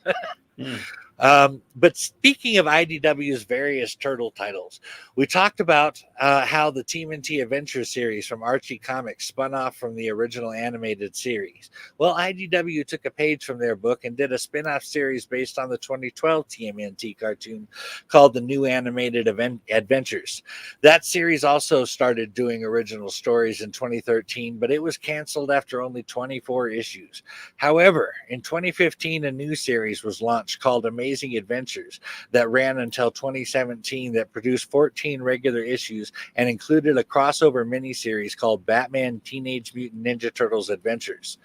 But speaking of IDW's various turtle titles, we talked about how the TMNT Adventure series from Archie Comics spun off from the original animated series. Well, IDW took a page from their book and did a spin-off series based on the 2012 TMNT cartoon called The New Animated Adventures. That series also started doing original stories in 2013, but it was canceled after only 24 issues. However, in 2015, a new series was launched called Amazing Adventures that ran until 2017, that produced 14 regular issues and included a crossover miniseries called Batman Teenage Mutant Ninja Turtles Adventures.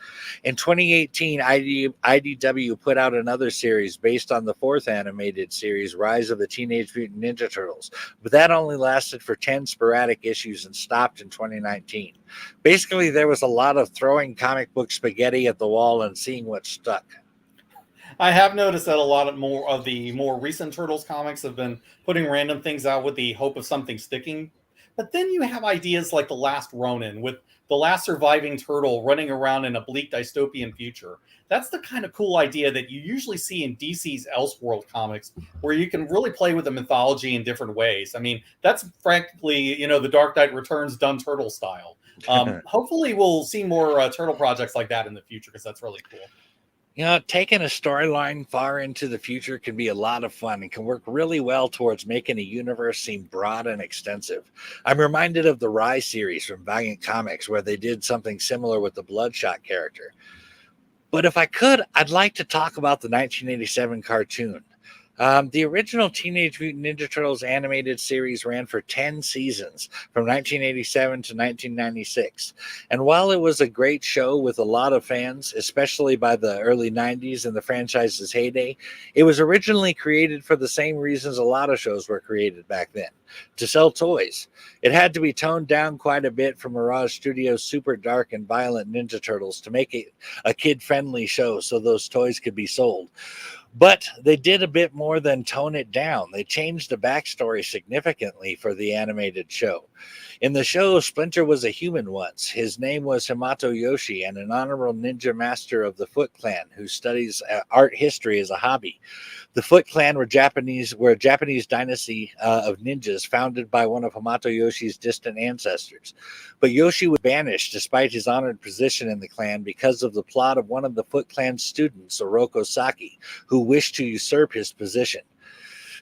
In 2018, IDW put out another series based on the 4th animated series, Rise of the Teenage Mutant Ninja Turtles, but that only lasted for 10 sporadic issues and stopped in 2019. Basically, there was a lot of throwing comic book spaghetti at the wall and seeing what stuck. I have noticed that a lot of the more recent Turtles comics have been putting random things out with the hope of something sticking. But then you have ideas like The Last Ronin, with the last surviving turtle running around in a bleak dystopian future. That's the kind of cool idea that you usually see in DC's Elseworld comics, where you can really play with the mythology in different ways. I mean, that's practically, the Dark Knight Returns done turtle style. Hopefully we'll see more turtle projects like that in the future, because that's really cool. Taking a storyline far into the future can be a lot of fun and can work really well towards making a universe seem broad and extensive. I'm reminded of the Rise series from Valiant Comics, where they did something similar with the Bloodshot character. But if I could, I'd like to talk about the 1987 cartoon. The original Teenage Mutant Ninja Turtles animated series ran for 10 seasons from 1987 to 1996. And while it was a great show with a lot of fans, especially by the early 90s and the franchise's heyday, it was originally created for the same reasons a lot of shows were created back then: to sell toys. It had to be toned down quite a bit from Mirage Studios' super dark and violent Ninja Turtles to make it a kid-friendly show so those toys could be sold. But they did a bit more than tone it down. They changed the backstory significantly for the animated show. In the show, Splinter was a human once. His name was Hamato Yoshi, and an honorable ninja master of the Foot Clan who studies art history as a hobby. The Foot Clan were a Japanese dynasty of ninjas founded by one of Hamato Yoshi's distant ancestors. But Yoshi was banished despite his honored position in the clan because of the plot of one of the Foot Clan's students, Oroko Saki, who wished to usurp his position.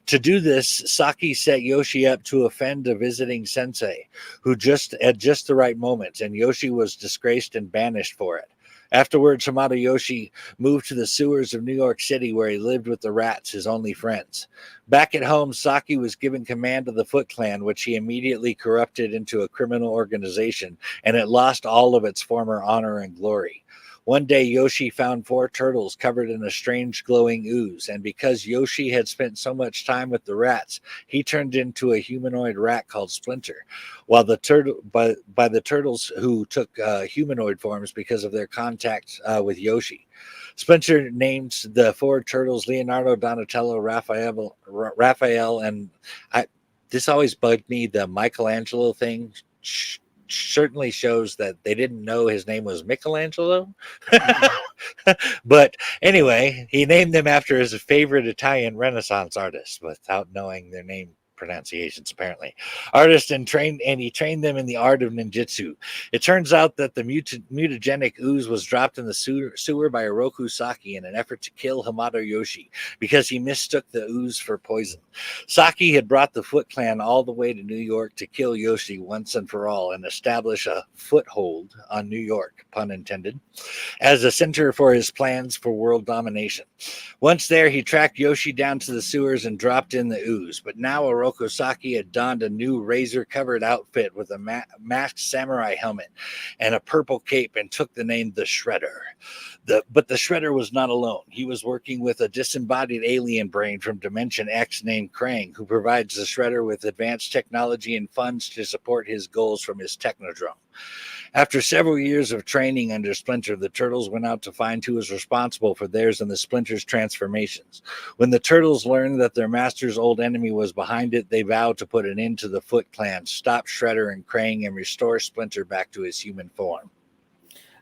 To do this, Saki set Yoshi up to offend a visiting sensei, who at just the right moment, and Yoshi was disgraced and banished for it. Afterwards, Hamato Yoshi moved to the sewers of New York City, where he lived with the rats, his only friends. Back at home, Saki was given command of the Foot Clan, which he immediately corrupted into a criminal organization, and it lost all of its former honor and glory. One day, Yoshi found 4 turtles covered in a strange glowing ooze, and because Yoshi had spent so much time with the rats, he turned into a humanoid rat called Splinter, while the turtles who took humanoid forms because of their contact with Yoshi. Splinter named the 4 turtles Leonardo, Donatello, Raphael, and this always bugged me. The Michelangelo thing certainly shows that they didn't know his name was Michelangelo. But anyway, he named them after his favorite Italian Renaissance artist without knowing their name pronunciations, apparently. Artist and he trained them in the art of ninjutsu. It turns out that the mutagenic ooze was dropped in the sewer by Oroku Saki in an effort to kill Hamato Yoshi because he mistook the ooze for poison. Saki had brought the Foot Clan all the way to New York to kill Yoshi once and for all and establish a foothold on New York, pun intended, as a center for his plans for world domination. Once there, he tracked Yoshi down to the sewers and dropped in the ooze. But now Oroku Saki had donned a new razor-covered outfit with a masked samurai helmet and a purple cape and took the name The Shredder. But the Shredder was not alone. He was working with a disembodied alien brain from Dimension X named Krang, who provides the Shredder with advanced technology and funds to support his goals from his Technodrome. After several years of training under Splinter, the Turtles went out to find who was responsible for theirs and the Splinter's transformations. When the Turtles learned that their master's old enemy was behind it, they vowed to put an end to the Foot Clan, stop Shredder and Krang, and restore Splinter back to his human form.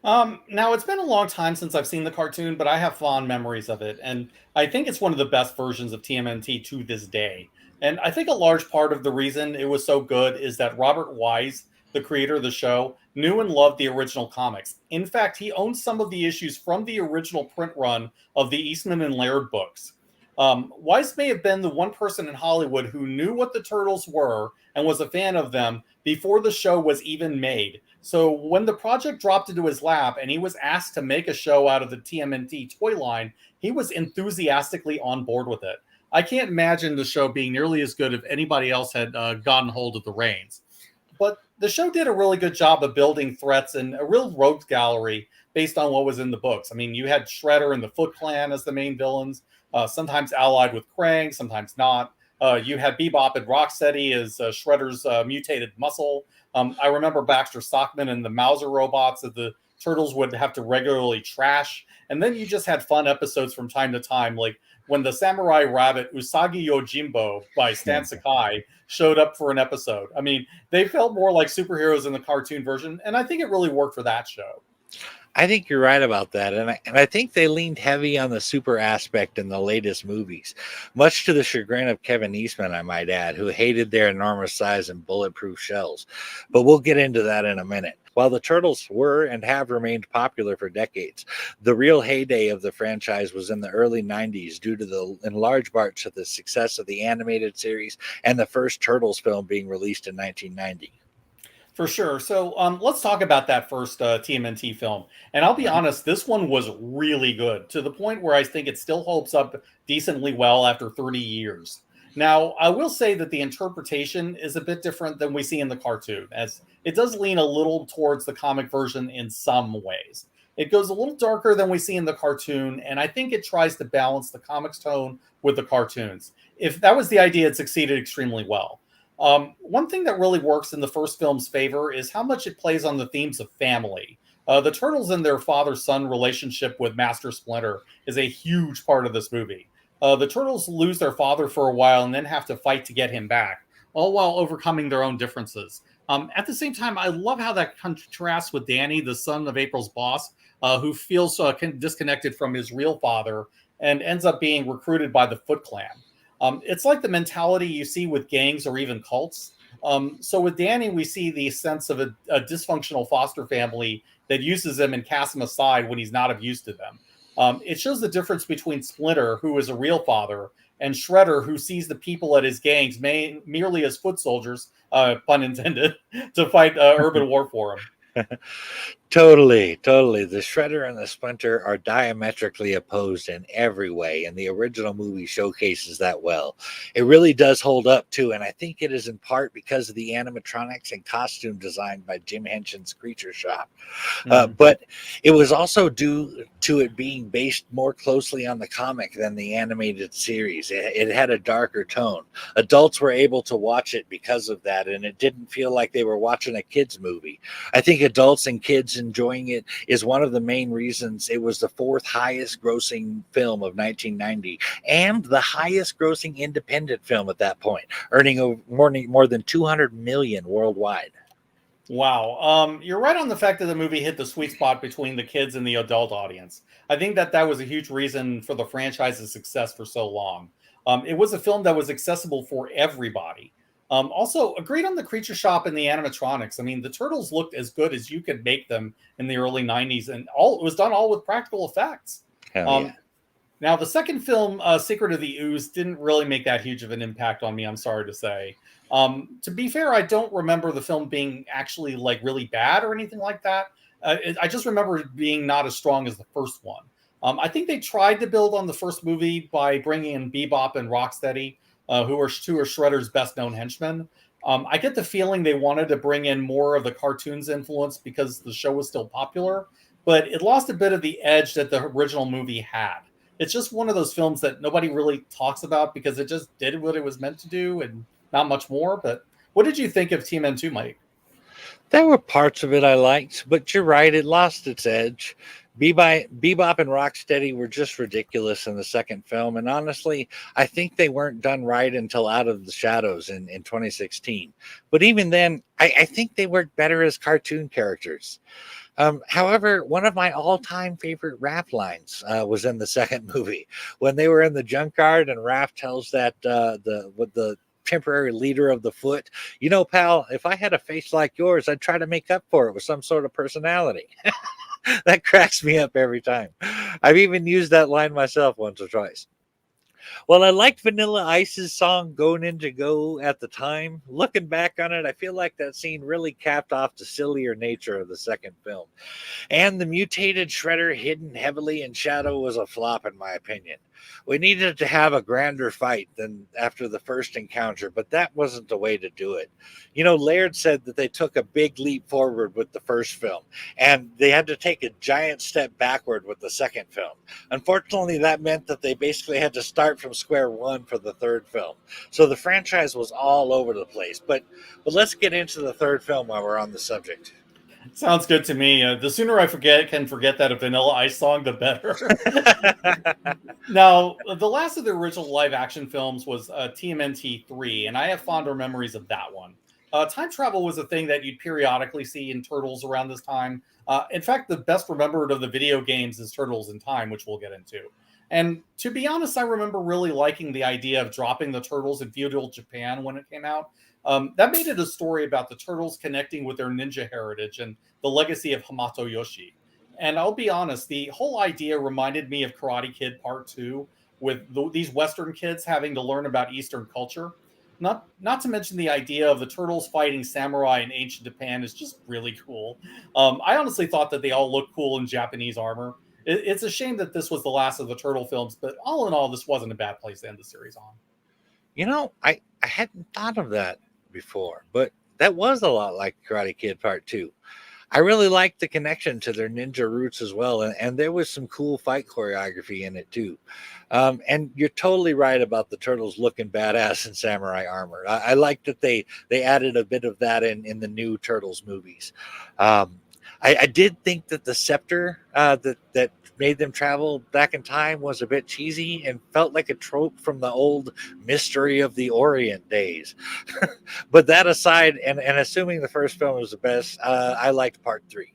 Now, it's been a long time since I've seen the cartoon, but I have fond memories of it. And I think it's one of the best versions of TMNT to this day. And I think a large part of the reason it was so good is that Robert Wise, the creator of the show, knew and loved the original comics. In fact, he owns some of the issues from the original print run of the Eastman and Laird books. Wise may have been the one person in Hollywood who knew what the Turtles were and was a fan of them before the show was even made. So when the project dropped into his lap and he was asked to make a show out of the TMNT toy line, he was enthusiastically on board with it. I can't imagine the show being nearly as good if anybody else had gotten hold of the reins. But the show did a really good job of building threats and a real rogues gallery based on what was in the books. I mean, you had Shredder and the Foot Clan as the main villains, sometimes allied with Krang, sometimes not. You had Bebop and Rocksteady as Shredder's mutated muscle. I remember Baxter Stockman and the Mauser robots that the Turtles would have to regularly trash. And then you just had fun episodes from time to time, like when the samurai rabbit Usagi Yojimbo by Stan Sakai showed up for an episode. I mean, they felt more like superheroes in the cartoon version, and I think it really worked for that show. I think you're right about that. And I think they leaned heavy on the super aspect in the latest movies, much to the chagrin of Kevin Eastman, I might add, who hated their enormous size and bulletproof shells. But we'll get into that in a minute. While the Turtles were and have remained popular for decades, the real heyday of the franchise was in the early 90s due to in large part to the success of the animated series and the first Turtles film being released in 1990. For sure. So let's talk about that first TMNT film. And I'll be honest, this one was really good to the point where I think it still holds up decently well after 30 years. Now, I will say that the interpretation is a bit different than we see in the cartoon, as it does lean a little towards the comic version in some ways. It goes a little darker than we see in the cartoon, and I think it tries to balance the comics tone with the cartoons. If that was the idea, it succeeded extremely well. One thing that really works in the first film's favor is how much it plays on the themes of family. The Turtles and their father-son relationship with Master Splinter is a huge part of this movie. The Turtles lose their father for a while and then have to fight to get him back, all while overcoming their own differences. At the same time, I love how that contrasts with Danny, the son of April's boss, who feels disconnected from his real father and ends up being recruited by the Foot Clan. It's like the mentality you see with gangs or even cults. So with Danny, we see the sense of a dysfunctional foster family that uses him and casts him aside when he's not of use to them. It shows the difference between Splinter, who is a real father, and Shredder, who sees the people at his gangs merely as foot soldiers, pun intended, to fight urban war for him. Totally. The Shredder and the Splinter are diametrically opposed in every way, and the original movie showcases that well. It really does hold up too, and I think it is in part because of the animatronics and costume design by Jim Henson's Creature Shop. But it was also due to it being based more closely on the comic than the animated series. It had a darker tone. Adults were able to watch it because of that, and it didn't feel like they were watching a kid's movie. I think adults and kids enjoying it is one of the main reasons it was the fourth highest grossing film of 1990 and the highest grossing independent film at that point, earning more than 200 million worldwide. Wow. You're right on the fact that the movie hit the sweet spot between the kids and the adult audience. I think that was a huge reason for the franchise's success for so long. It was a film that was accessible for everybody. Also, agreed on the creature shop and the animatronics. I mean, the turtles looked as good as you could make them in the early '90s, and all it was done all with practical effects. Hell yeah. Now, the second film, Secret of the Ooze, didn't really make that huge of an impact on me, I'm sorry to say. To be fair, I don't remember the film being actually like really bad or anything like that. I just remember it being not as strong as the first one. I think they tried to build on the first movie by bringing in Bebop and Rocksteady, who are two of Shredder's best known henchmen. I get the feeling they wanted to bring in more of the cartoons influence because the show was still popular, but it lost a bit of the edge that the original movie had. It's just one of those films that nobody really talks about because it just did what it was meant to do and not much more. But what did you think of TMN2, Mike? There were parts of it I liked, but you're right, it lost its edge. Bebop and Rocksteady were just ridiculous in the second film, and honestly, I think they weren't done right until Out of the Shadows in 2016. But even then, I think they worked better as cartoon characters. However, one of my all-time favorite Raph lines was in the second movie when they were in the junkyard, and Raph tells that the temporary leader of the Foot, you know, pal, if I had a face like yours, I'd try to make up for it with some sort of personality. That cracks me up every time. I've even used that line myself once or twice. Well, I liked Vanilla Ice's song Go Ninja Go at the time. Looking back on it, I feel like that scene really capped off the sillier nature of the second film. And the mutated Shredder hidden heavily in shadow was a flop, in my opinion. We needed to have a grander fight than after the first encounter, but that wasn't the way to do it. You know, Laird said that they took a big leap forward with the first film, and they had to take a giant step backward with the second film. Unfortunately, that meant that they basically had to start from square one for the third film. So the franchise was all over the place. But let's get into the third film while we're on the subject. Sounds good to me. The sooner I can forget that a Vanilla Ice song, the better. Now, the last of the original live action films was TMNT 3, and I have fonder memories of that one. Time travel was a thing that you'd periodically see in Turtles around this time. In fact, the best remembered of the video games is Turtles in Time, which we'll get into. And to be honest, I remember really liking the idea of dropping the Turtles in feudal Japan when it came out. That made it a story about the Turtles connecting with their ninja heritage and the legacy of Hamato Yoshi. And I'll be honest, the whole idea reminded me of Karate Kid Part 2, with these Western kids having to learn about Eastern culture. Not to mention the idea of the turtles fighting samurai in ancient Japan is just really cool. I honestly thought that they all looked cool in Japanese armor. It's a shame that this was the last of the turtle films, but all in all, this wasn't a bad place to end the series on. You know, I hadn't thought of that before, but that was a lot like Karate Kid Part 2. I really liked the connection to their ninja roots as well, and there was some cool fight choreography in it too. And you're totally right about the turtles looking badass in samurai armor. I like that they added a bit of that in the new Turtles movies. I did think that the scepter that made them travel back in time was a bit cheesy and felt like a trope from the old Mystery of the Orient days. But that aside, and assuming the first film was the best, I liked Part 3.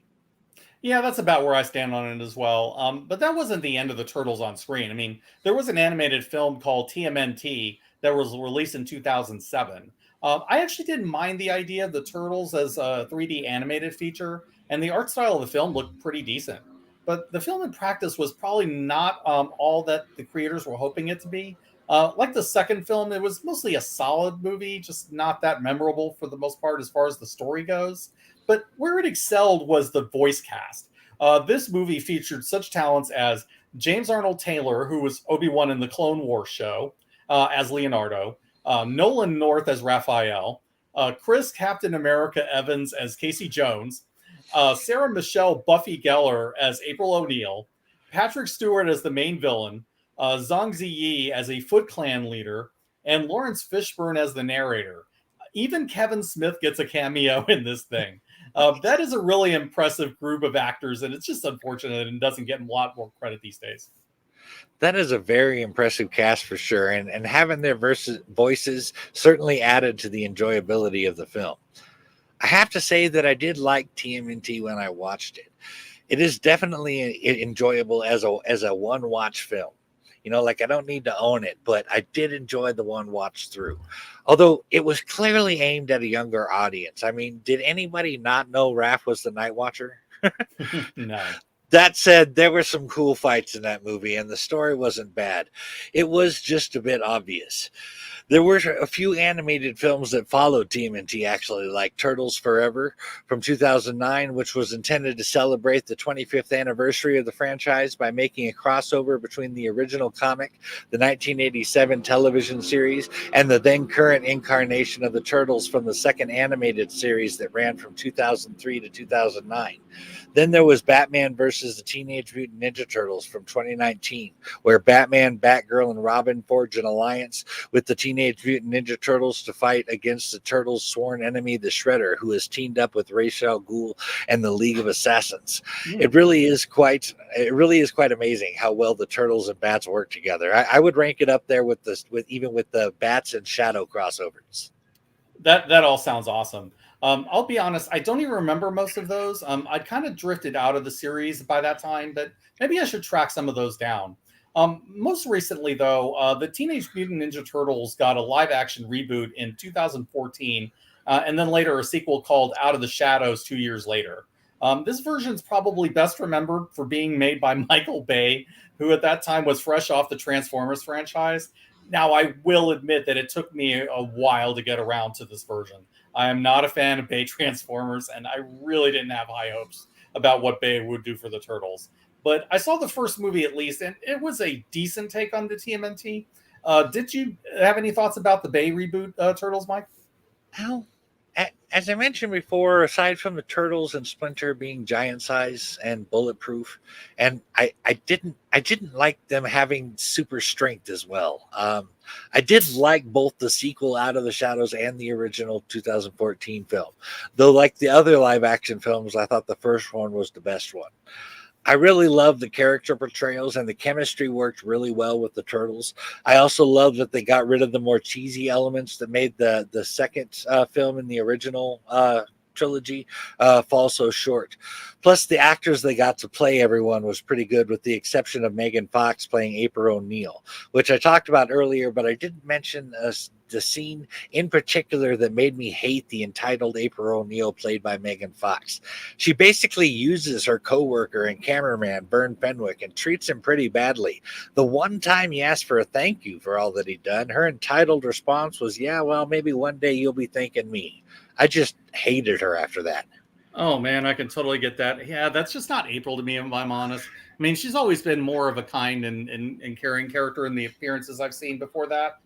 Yeah, that's about where I stand on it as well. But that wasn't the end of the Turtles on screen. I mean, there was an animated film called TMNT that was released in 2007. I actually didn't mind the idea of the Turtles as a 3D animated feature, and the art style of the film looked pretty decent. But the film in practice was probably not all that the creators were hoping it to be. Like the second film, it was mostly a solid movie, just not that memorable for the most part as far as the story goes. But where it excelled was the voice cast. This movie featured such talents as James Arnold Taylor, who was Obi-Wan in the Clone Wars show, as Leonardo, Nolan North as Raphael, Chris Captain America Evans as Casey Jones, Sarah Michelle Buffy Geller as April O'Neil, Patrick Stewart as the main villain, Zhang Ziyi as a Foot Clan leader, and Lawrence Fishburne as the narrator. Even Kevin Smith gets a cameo in this thing. That is a really impressive group of actors, and it's just unfortunate and doesn't get a lot more credit these days. That is a very impressive cast for sure, and having their voices certainly added to the enjoyability of the film. I have to say that I did like TMNT when I watched it. It is definitely enjoyable as a one watch film. Like I don't need to own it, but I did enjoy the one watched through. Although it was clearly aimed at a younger audience. I mean, did anybody not know Raph was the Night Watcher? No. That said, there were some cool fights in that movie, and the story wasn't bad. It was just a bit obvious. There were a few animated films that followed TMNT, actually, like Turtles Forever from 2009, which was intended to celebrate the 25th anniversary of the franchise by making a crossover between the original comic, the 1987 television series, and the then current incarnation of the Turtles from the second animated series that ran from 2003 to 2009. Then there was Batman versus the Teenage Mutant Ninja Turtles from 2019, where Batman, Batgirl, and Robin forge an alliance with the Teenage Mutant Ninja Turtles to fight against the Turtles' sworn enemy, the Shredder, who has teamed up with Ra's al Ghul and the League of Assassins. It really is quite amazing how well the Turtles and Bats work together. I would rank it up there with the Bats and Shadow crossovers. That all sounds awesome. I'll be honest, I don't even remember most of those. I'd kind of drifted out of the series by that time, but maybe I should track some of those down. Most recently, though, the Teenage Mutant Ninja Turtles got a live-action reboot in 2014, and then later a sequel called Out of the Shadows 2 years later. This version's probably best remembered for being made by Michael Bay, who at that time was fresh off the Transformers franchise. Now, I will admit that it took me a while to get around to this version. I am not a fan of Bay Transformers, and I really didn't have high hopes about what Bay would do for the Turtles. But I saw the first movie at least, and it was a decent take on the TMNT. Did you have any thoughts about the Bay reboot, Turtles, Mike? Well, as I mentioned before, aside from the Turtles and Splinter being giant size and bulletproof, and I didn't like them having super strength as well. I did like both the sequel Out of the Shadows and the original 2014 film. Though like the other live action films, I thought the first one was the best one. I really love the character portrayals, and the chemistry worked really well with the Turtles. I also love that they got rid of the more cheesy elements that made the second film in the original trilogy fall so short. Plus, the actors they got to play everyone was pretty good, with the exception of Megan Fox playing April O'Neil, which I talked about earlier, but I didn't mention the scene in particular that made me hate the entitled April O'Neil played by Megan Fox. She basically uses her coworker and cameraman, Vern Fenwick, and treats him pretty badly. The one time he asked for a thank you for all that he'd done, her entitled response was, "Yeah, well, maybe one day you'll be thanking me." I just hated her after that. Oh man, I can totally get that. Yeah, that's just not April to me, if I'm honest. I mean, she's always been more of a kind and caring character in the appearances I've seen before that.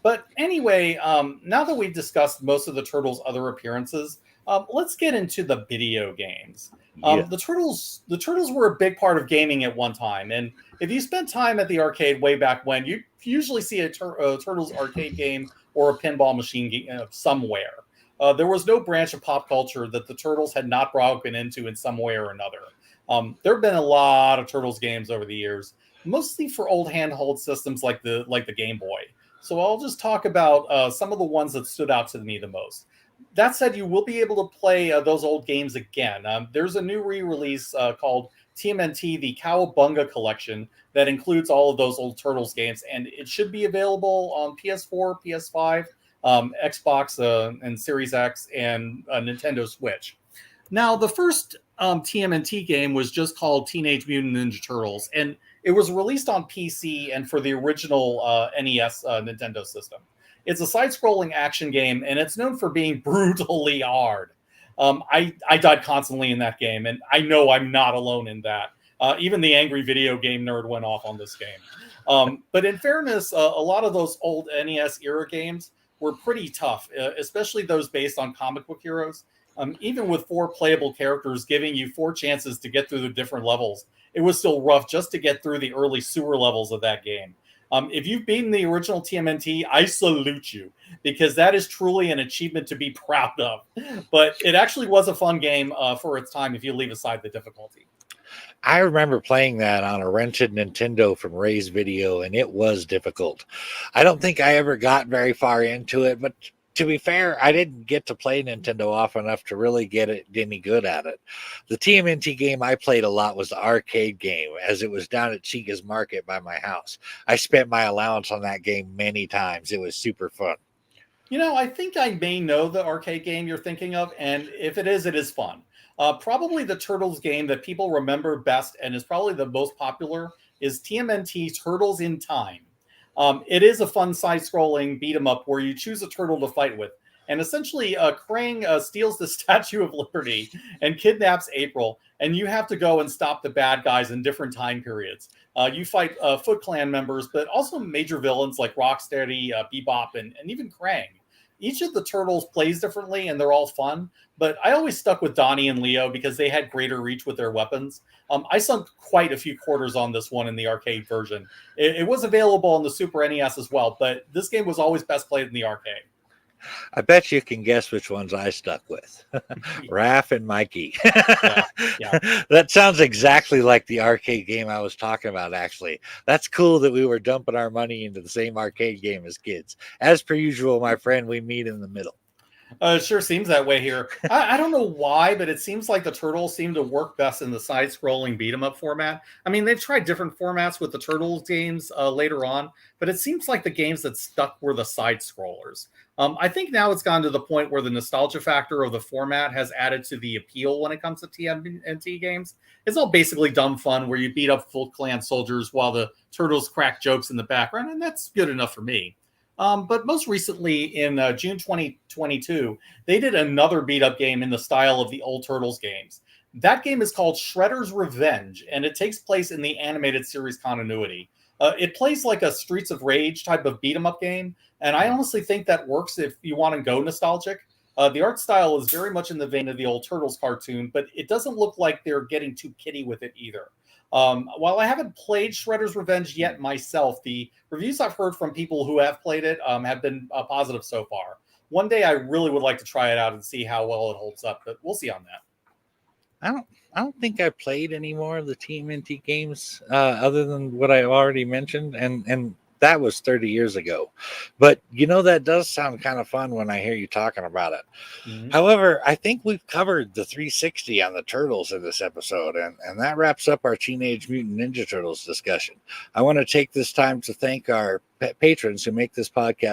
But anyway, now that we've discussed most of the Turtles' other appearances, let's get into the video games. The Turtles were a big part of gaming at one time, and if you spent time at the arcade way back when, you usually see a Turtles arcade game or a pinball machine somewhere. There was no branch of pop culture that the Turtles had not broken into in some way or another. There have been a lot of Turtles games over the years, mostly for old handheld systems like the Game Boy. So I'll just talk about some of the ones that stood out to me the most. That said, you will be able to play those old games again. There's a new re-release called TMNT, the Cowabunga Collection, that includes all of those old Turtles games, and it should be available on PS4, PS5, Xbox and Series X, and Nintendo Switch. Now, the first TMNT game was just called Teenage Mutant Ninja Turtles, and it was released on PC and for the original NES Nintendo system. It's a side-scrolling action game, and it's known for being brutally hard. I died constantly in that game, and I know I'm not alone in that. Even the angry video game nerd went off on this game. But in fairness, a lot of those old NES era games were pretty tough, especially those based on comic book heroes. Even with 4 playable characters giving you 4 chances to get through the different levels, it was still rough just to get through the early sewer levels of that game. If you've beaten the original TMNT, I salute you, because that is truly an achievement to be proud of. But it actually was a fun game for its time if you leave aside the difficulty. I remember playing that on a rented Nintendo from Ray's Video, and it was difficult. I don't think I ever got very far into it, but to be fair, I didn't get to play Nintendo often enough to really get it any good at it. The TMNT game I played a lot was the arcade game, as it was down at Chica's Market by my house. I spent my allowance on that game many times. It was super fun. I think I may know the arcade game you're thinking of, and if it is fun. Probably the Turtles game that people remember best and is probably the most popular is TMNT Turtles in Time. It is a fun side-scrolling beat-em up where you choose a turtle to fight with. And essentially, Krang steals the Statue of Liberty and kidnaps April, and you have to go and stop the bad guys in different time periods. You fight Foot Clan members, but also major villains like Rocksteady, Bebop, and even Krang. Each of the turtles plays differently, and they're all fun. But I always stuck with Donnie and Leo because they had greater reach with their weapons. I sunk quite a few quarters on this one in the arcade version. It was available on the Super NES as well, but this game was always best played in the arcade. I bet you can guess which ones I stuck with. Raph and Mikey. Yeah. That sounds exactly like the arcade game I was talking about, actually. That's cool that we were dumping our money into the same arcade game as kids. As per usual, my friend, we meet in the middle. It sure seems that way here. I don't know why, but it seems like the Turtles seem to work best in the side-scrolling beat-em-up format. I mean, they've tried different formats with the Turtles games later on, but it seems like the games that stuck were the side-scrollers. I think now it's gone to the point where the nostalgia factor of the format has added to the appeal when it comes to TMNT games. It's all basically dumb fun where you beat up Foot Clan soldiers while the Turtles crack jokes in the background, and that's good enough for me. But most recently, in June 2022, they did another beat-up game in the style of the old Turtles games. That game is called Shredder's Revenge, and it takes place in the animated series continuity. It plays like a Streets of Rage type of beat-em-up game, and I honestly think that works if you want to go nostalgic. The art style is very much in the vein of the old Turtles cartoon, but it doesn't look like they're getting too kiddie with it either. While I haven't played Shredder's Revenge yet myself, the reviews I've heard from people who have played it have been positive so far. One day I really would like to try it out and see how well it holds up, but we'll see on that. I don't think I played any more of the TMNT games other than what I already mentioned, and that was 30 years ago. But that does sound kind of fun when I hear you talking about it. Mm-hmm. However, I think we've covered the 360 on the Turtles in this episode, and that wraps up our Teenage Mutant Ninja Turtles discussion. I want to take this time to thank our patrons who make this podcast